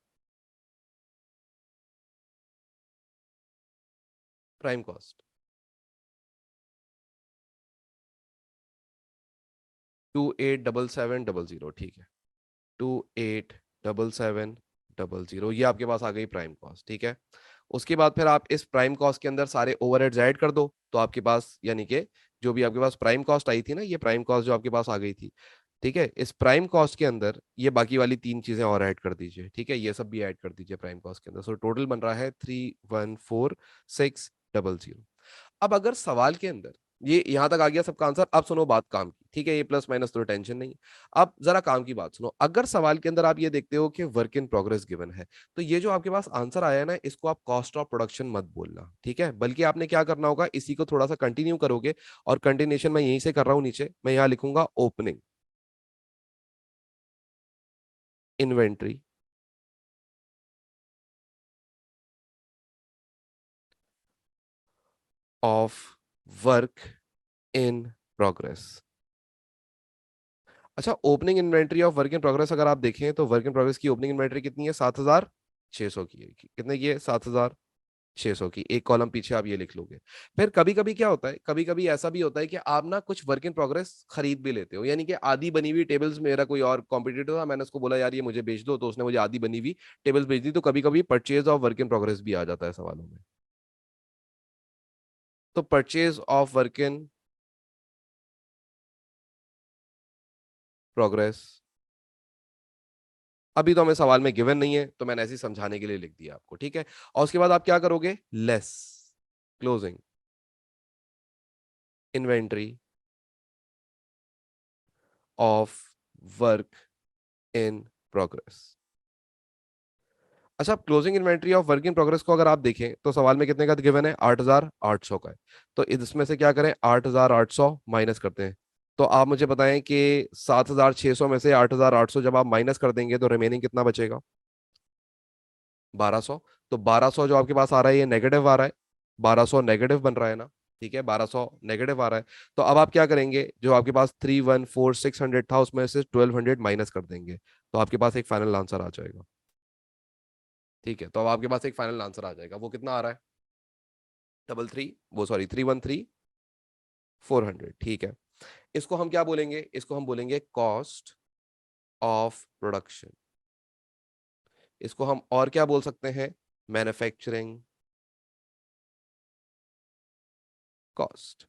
प्राइम कॉस्ट 287700, ठीक है। 287700 ये आपके पास आ गई प्राइम कॉस्ट, ठीक है। उसके बाद फिर आप इस प्राइम कॉस्ट के अंदर सारे ओवरहेड्स ऐड कर दो, तो आपके पास यानी कि जो भी आपके पास प्राइम कॉस्ट आई थी ना, ये प्राइम कॉस्ट जो आपके पास आ गई थी, ठीक है, इस प्राइम कॉस्ट के अंदर ये बाकी वाली तीन चीजें और ऐड कर दीजिए, ठीक है, ये सब भी ऐड कर दीजिए प्राइम कॉस्ट के अंदर। सो टोटल बन रहा है 314600। अब अगर सवाल के अंदर ये यहां तक आ गया सबका आंसर, अब सुनो बात काम की, ठीक है, ये प्लस माइनस तो टेंशन नहीं। अब जरा काम की बात सुनो, अगर सवाल के अंदर आप ये देखते हो कि वर्क इन प्रोग्रेस गिवन है, तो ये जो आपके पास आंसर आया है ना, इसको आप कॉस्ट ऑफ प्रोडक्शन मत बोलना, ठीक है, बल्कि आपने क्या करना होगा, इसी को थोड़ा सा कंटिन्यू करोगे। और कंटिन्यूशन मैं यहीं से कर रहा हूं, नीचे मैं यहां लिखूंगा opening inventory of work in progress. अच्छा opening inventory of work in progress अगर आप देखें तो वर्क इन प्रोग्रेस की ओपनिंग इन्वेंट्री कितनी है? 7600 की है। कितने की है? 7600 की। एक कॉलम पीछे आप ये लिख लोगे। फिर कभी कभी क्या होता है, कभी कभी ऐसा भी होता है कि आप ना कुछ वर्क इन प्रोग्रेस खरीद भी लेते हो, यानी कि आधी बनी हुई टेबल्स, मेरा कोई और कॉम्पिटिटर था, मैंने उसको बोला यार ये मुझे बेच दो, तो उसने मुझे आधी बनी हुई टेबल्स बेच दी। तो कभी कभी purchase of work in progress भी आ जाता है सवालों में। तो purchase of work in progress अभी तो हमें सवाल में गिवन नहीं है, तो मैंने ऐसे ही समझाने के लिए लिख दिया आपको, ठीक है। और उसके बाद आप क्या करोगे? Less closing inventory of work in progress. अच्छा closing inventory of work in progress को अगर आप देखें तो सवाल में कितने का गिवन है? 8800 का है। तो इसमें से क्या करें? 8800 माइनस करते हैं। तो आप मुझे बताएं कि 7600 में से 8800 जब आप माइनस कर देंगे तो रिमेनिंग कितना बचेगा? 1200। तो 1200 जो आपके पास आ रहा है ये नेगेटिव आ रहा है, 1200 नेगेटिव बन रहा है ना, ठीक है, 1200 नेगेटिव आ रहा है। तो अब आप क्या करेंगे, जो आपके पास 314600 था उसमें से 1200 माइनस कर देंगे, तो आपके पास एक फाइनल आंसर आ जाएगा, ठीक है। तो अब आपके पास एक फाइनल आंसर आ जाएगा, वो कितना आ रहा है? 334, ठीक है। इसको हम क्या बोलेंगे? इसको हम बोलेंगे कॉस्ट ऑफ प्रोडक्शन। इसको हम और क्या बोल सकते हैं? मैन्युफैक्चरिंग कॉस्ट,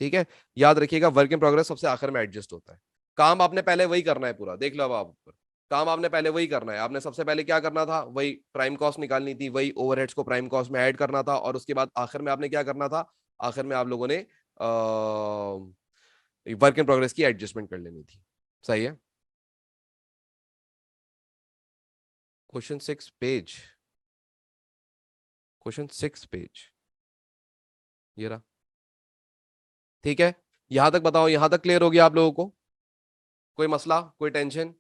ठीक है। याद रखिएगा वर्क इन प्रोग्रेस सबसे आखिर में एडजस्ट होता है। काम आपने पहले वही करना है पूरा, देख लो अब आप ऊपर। काम आपने पहले वही करना है, आपने सबसे पहले क्या करना था? वही प्राइम कॉस्ट निकालनी थी, वही ओवरहेड्स को प्राइम कॉस्ट में ऐड करना था, और उसके बाद आखिर में आपने क्या करना था? आखिर में आप लोगों ने वर्क इन प्रोग्रेस की एडजस्टमेंट कर लेनी थी। सही है। क्वेश्चन 6 पेज, क्वेश्चन 6 पेज ये रहा, ठीक है। यहां तक बताओ, यहां तक क्लियर हो गया आप लोगों को? कोई मसला, कोई टेंशन?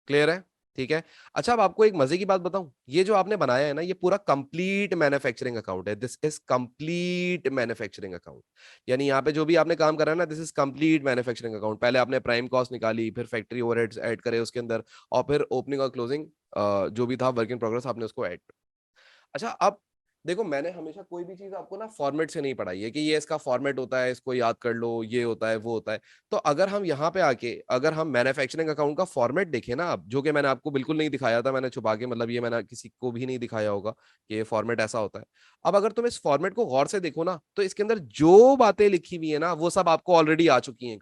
क्लियर है, ठीक है। अच्छा अब आपको एक मजे की बात बताऊं, ये जो आपने बनाया है ना, ये पूरा कंप्लीट मैन्युफैक्चरिंग अकाउंट है। This is complete manufacturing account. यानी यहाँ पे जो भी आपने काम करा है ना, this is complete manufacturing account. पहले आपने प्राइम कॉस्ट निकाली, फिर फैक्ट्री ओवरहेड्स ऐड करे उसके अंदर, और फिर ओपनिंग और क्लोजिंग जो भी था वर्क इन प्रोग्रेस आपने उसको ऐड। अच्छा अब देखो मैंने हमेशा कोई भी चीज आपको ना फॉर्मेट से नहीं पढ़ाई है कि ये इसका फॉर्मेट होता है, इसको याद कर लो, ये होता है वो होता है। तो अगर हम यहाँ पे आके अगर हम मैन्युफैक्चरिंग अकाउंट का फॉर्मेट देखें ना, अब जो कि मैंने आपको बिल्कुल नहीं दिखाया था, मैंने छुपा के, मतलब ये मैंने किसी को भी नहीं दिखाया होगा कि ये फॉर्मेट ऐसा होता है। अब अगर तुम इस फॉर्मेट को गौर से देखो ना, तो इसके अंदर जो बातें लिखी हुई है ना वो सब आपको ऑलरेडी आ चुकी हैं।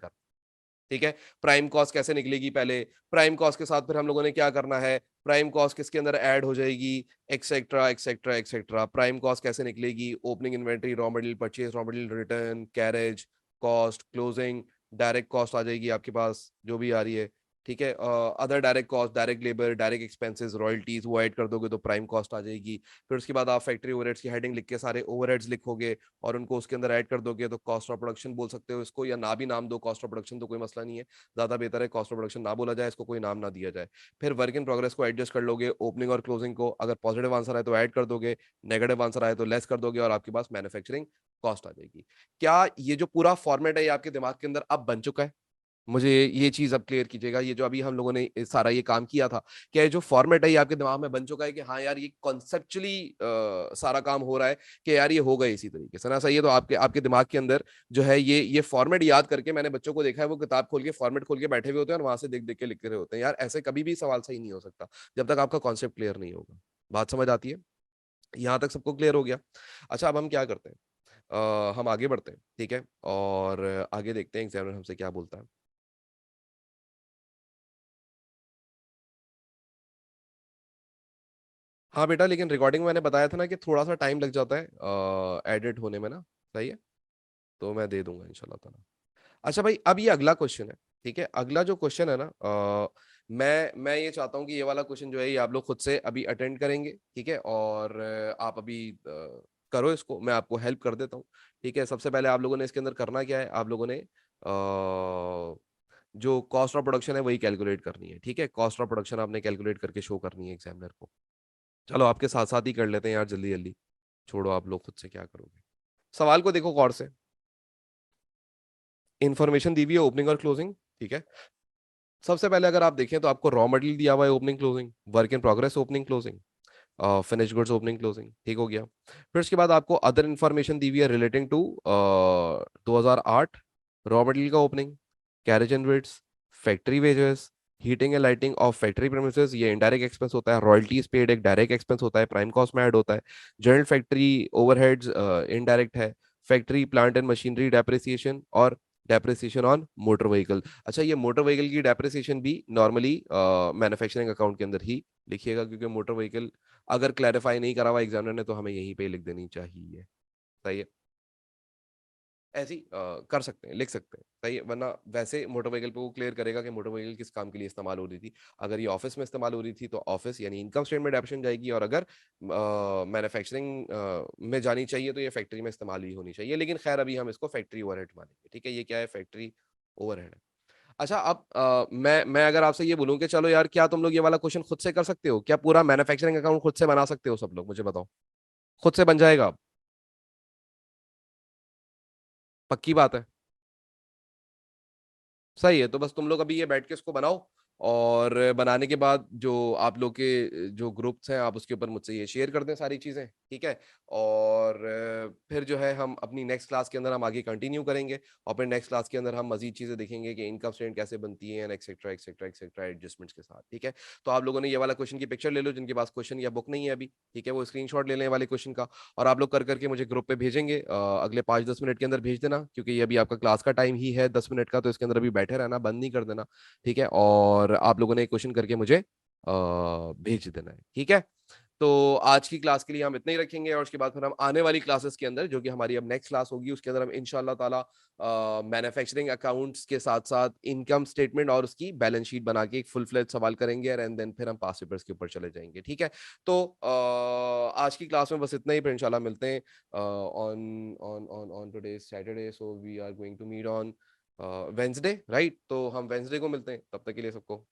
ठीक है। प्राइम कॉस्ट कैसे निकलेगी पहले, प्राइम कॉस्ट के साथ फिर हम लोगों ने क्या करना है, प्राइम कॉस्ट किसके अंदर ऐड हो जाएगी, etcetera etcetera etcetera. Prime cost कैसे निकलेगी, opening inventory, raw material purchase, raw material return, carriage cost, closing, direct cost आ जाएगी आपके पास जो भी आ रही है। ठीक है। Other direct cost, direct labour, direct expenses, royalties, वो ऐड कर दोगे तो प्राइम कॉस्ट आ जाएगी। फिर उसके बाद आप फैक्ट्री ओवरहेड्स की हेडिंग लिख के सारे ओवरहेड्स लिखोगे और उनको उसके अंदर ऐड कर दोगे तो कॉस्ट ऑफ प्रोडक्शन बोल सकते हो इसको, या ना भी नाम दो कॉस्ट ऑफ प्रोडक्शन तो कोई मसला नहीं है, ज्यादा बेहतर है कॉस्ट ऑफ प्रोडक्शन ना बोला जाए, इसको कोई नाम ना दिया जाए। फिर वर्क इन प्रोग्रेस को एडजस्ट कर लोगे, ओपनिंग और क्लोजिंग को, अगर पॉजिटिव आंसर आए तो ऐड कर दोगे, नेगेटिव आंसर आए तो लेस कर दोगे, और आपके पास मैन्युफैक्चरिंग कॉस्ट आ जाएगी। क्या ये जो पूरा फॉर्मेट है ये आपके दिमाग के अंदर अब बन चुका है? मुझे ये चीज अब क्लियर कीजिएगा, ये जो अभी हम लोगों ने सारा ये काम किया था, क्या ये जो फॉर्मेट है ये आपके दिमाग में बन चुका है कि हाँ यार ये कॉन्सेप्चुअली सारा काम हो रहा है, कि यार ये होगा इसी तरीके से ना? सही है। तो आपके आपके दिमाग के अंदर जो है ये फॉर्मेट याद करके, मैंने बच्चों को देखा है वो किताब खोल के फॉर्मेट खोल के बैठे हुए होते हैं और वहां से देख देख के लिख रहे होते हैं। यार ऐसे कभी भी सवाल सही नहीं हो सकता जब तक आपका कॉन्सेप्ट क्लियर नहीं होगा। बात समझ आती है? यहाँ तक सबको क्लियर हो गया? अच्छा, अब हम क्या करते हैं, हम आगे बढ़ते हैं, ठीक है, और आगे देखते हैं एग्जामिनर हमसे क्या बोलता है। हाँ बेटा, लेकिन रिकॉर्डिंग मैंने बताया था ना कि थोड़ा सा टाइम लग जाता है एडिट होने में ना। सही है। तो मैं दे दूंगा इंशाल्लाह ताला। अच्छा भाई, अब ये अगला क्वेश्चन है। ठीक है, अगला जो क्वेश्चन है ना, मैं ये चाहता हूँ कि ये वाला क्वेश्चन जो है ये आप लोग खुद से अभी अटेंड करेंगे। ठीक है, और आप अभी करो इसको, मैं आपको हेल्प कर देता हूँ। ठीक है, सबसे पहले आप लोगों ने इसके अंदर करना क्या है, आप लोगों ने जो कॉस्ट ऑफ प्रोडक्शन है वही कैलकुलेट करनी है। ठीक है, कॉस्ट ऑफ प्रोडक्शन आपने कैलकुलेट करके शो करनी है एग्जामिनर को। चलो आपके साथ साथ ही कर लेते हैं यार, जल्दी जल्दी। छोड़ो आप लोग खुद से क्या करोगे। सवाल को देखो गौर से। इन्फॉर्मेशन दी हुई है ओपनिंग और क्लोजिंग। ठीक है, सबसे पहले अगर आप देखें तो आपको रॉ मटेरियल दिया हुआ है opening closing, work in progress opening closing, finish goods opening closing. ठीक हो गया। फिर उसके बाद आपको अदर इन्फॉर्मेशन दी हुई है रिलेटिंग टू 2008, रॉ मटेरियल का opening, carriage and rates, factory wages, heating and lighting of factory premises, ये इनडायरेक्ट एक्सपेंस होता है, रॉयल्टीज पेड एक डायरेक्ट एक्सपेंस होता है, प्राइम कॉस्ट में ऐड होता है, जनरल फैक्ट्री ओवरहेड्स इनडायरेक्ट है, factory plant and machinery depreciation, और डेप्रिसिएशन ऑन मोटर व्हीकल। अच्छा, ये मोटर व्हीकल की डेप्रिसिएशन भी नॉर्मली मैन्युफैक्चरिंग अकाउंट के अंदर ही लिखिएगा, क्योंकि मोटर व्हीकल अगर क्लैरिफाई नहीं करा हुआ एग्जामिनर ने तो हमें यहीं पे लिख देनी चाहिए। सही है। ऐसे ही कर सकते हैं, लिख सकते हैं। सही है, वरना वैसे मोटर व्हीकल पे वो क्लियर करेगा कि मोटर व्हीकल किस काम के लिए इस्तेमाल हो रही थी। अगर ये ऑफिस में इस्तेमाल हो रही थी तो ऑफिस यानी इनकम स्टेटमेंट डेप्शन जाएगी, और अगर मैन्युफैक्चरिंग में जानी चाहिए तो ये फैक्ट्री में इस्तेमाल ही होनी चाहिए। लेकिन खैर अभी हम इसको फैक्ट्री ओवरहेड मानेंगे। ठीक है, ये क्या है, फैक्ट्री ओवरहेड है। अच्छा, अब मैं अगर आपसे ये बोलूं कि चलो यार, क्या तुम लोग ये वाला क्वेश्चन खुद से कर सकते हो? क्या पूरा मैन्युफैक्चरिंग अकाउंट खुद से बना सकते हो सब लोग? मुझे बताओ, खुद से बन जाएगा? पक्की बात है? सही है, तो बस तुम लोग अभी ये बैठ के इसको बनाओ, और बनाने के बाद जो आप लोग के जो ग्रुप्स हैं आप उसके ऊपर मुझसे ये शेयर कर दें सारी चीज़ें। ठीक है, और फिर जो है हम अपनी नेक्स्ट क्लास के अंदर हम आगे कंटिन्यू करेंगे, और फिर नेक्स्ट क्लास के अंदर हम मजीद चीज़ें देखेंगे कि इनकम स्टेटमेंट कैसे बनती है, एक्सेट्रा एक्सेट्रा एक्सेट्रा एडजस्टमेंट्स के साथ। ठीक है, तो आप लोगों ने ये वाला क्वेश्चन की पिक्चर ले लो, जिनके पास क्वेश्चन या बुक नहीं है अभी। ठीक है, वो स्क्रीनशॉट ले लें वाले क्वेश्चन का, और आप लोग कर करके मुझे ग्रुप पे भेजेंगे, अगले 5-10 मिनट के अंदर भेज देना, क्योंकि ये अभी आपका क्लास का टाइम ही है 10 मिनट का, तो इसके अंदर अभी बैठे रहना, बंद नहीं कर देना। ठीक है, और आप लोगों ने क्वेश्चन करके मुझे भेज देना है। ठीक है, तो आज की क्लास के लिए हम इतना ही रखेंगे, और उसके बाद फिर हम आने वाली क्लासेस के अंदर, जो कि हमारी अब नेक्स्ट क्लास होगी, उसके अंदर हम इंशाल्लाह ताला मैन्युफैक्चरिंग अकाउंट्स के साथ साथ इनकम स्टेटमेंट और उसकी बैलेंस शीट बना के एक फुल फ्लेज सवाल करेंगे, एंड देन फिर हम पास पेपर्स के ऊपर चले जाएंगे। ठीक है, तो आज की क्लास में बस इतना ही, फिर इंशाल्लाह मिलते हैं on on on on today Saturday, so we are going to meet on Wednesday, right? तो हम वेंसडे को मिलते हैं, तब तक के लिए सबको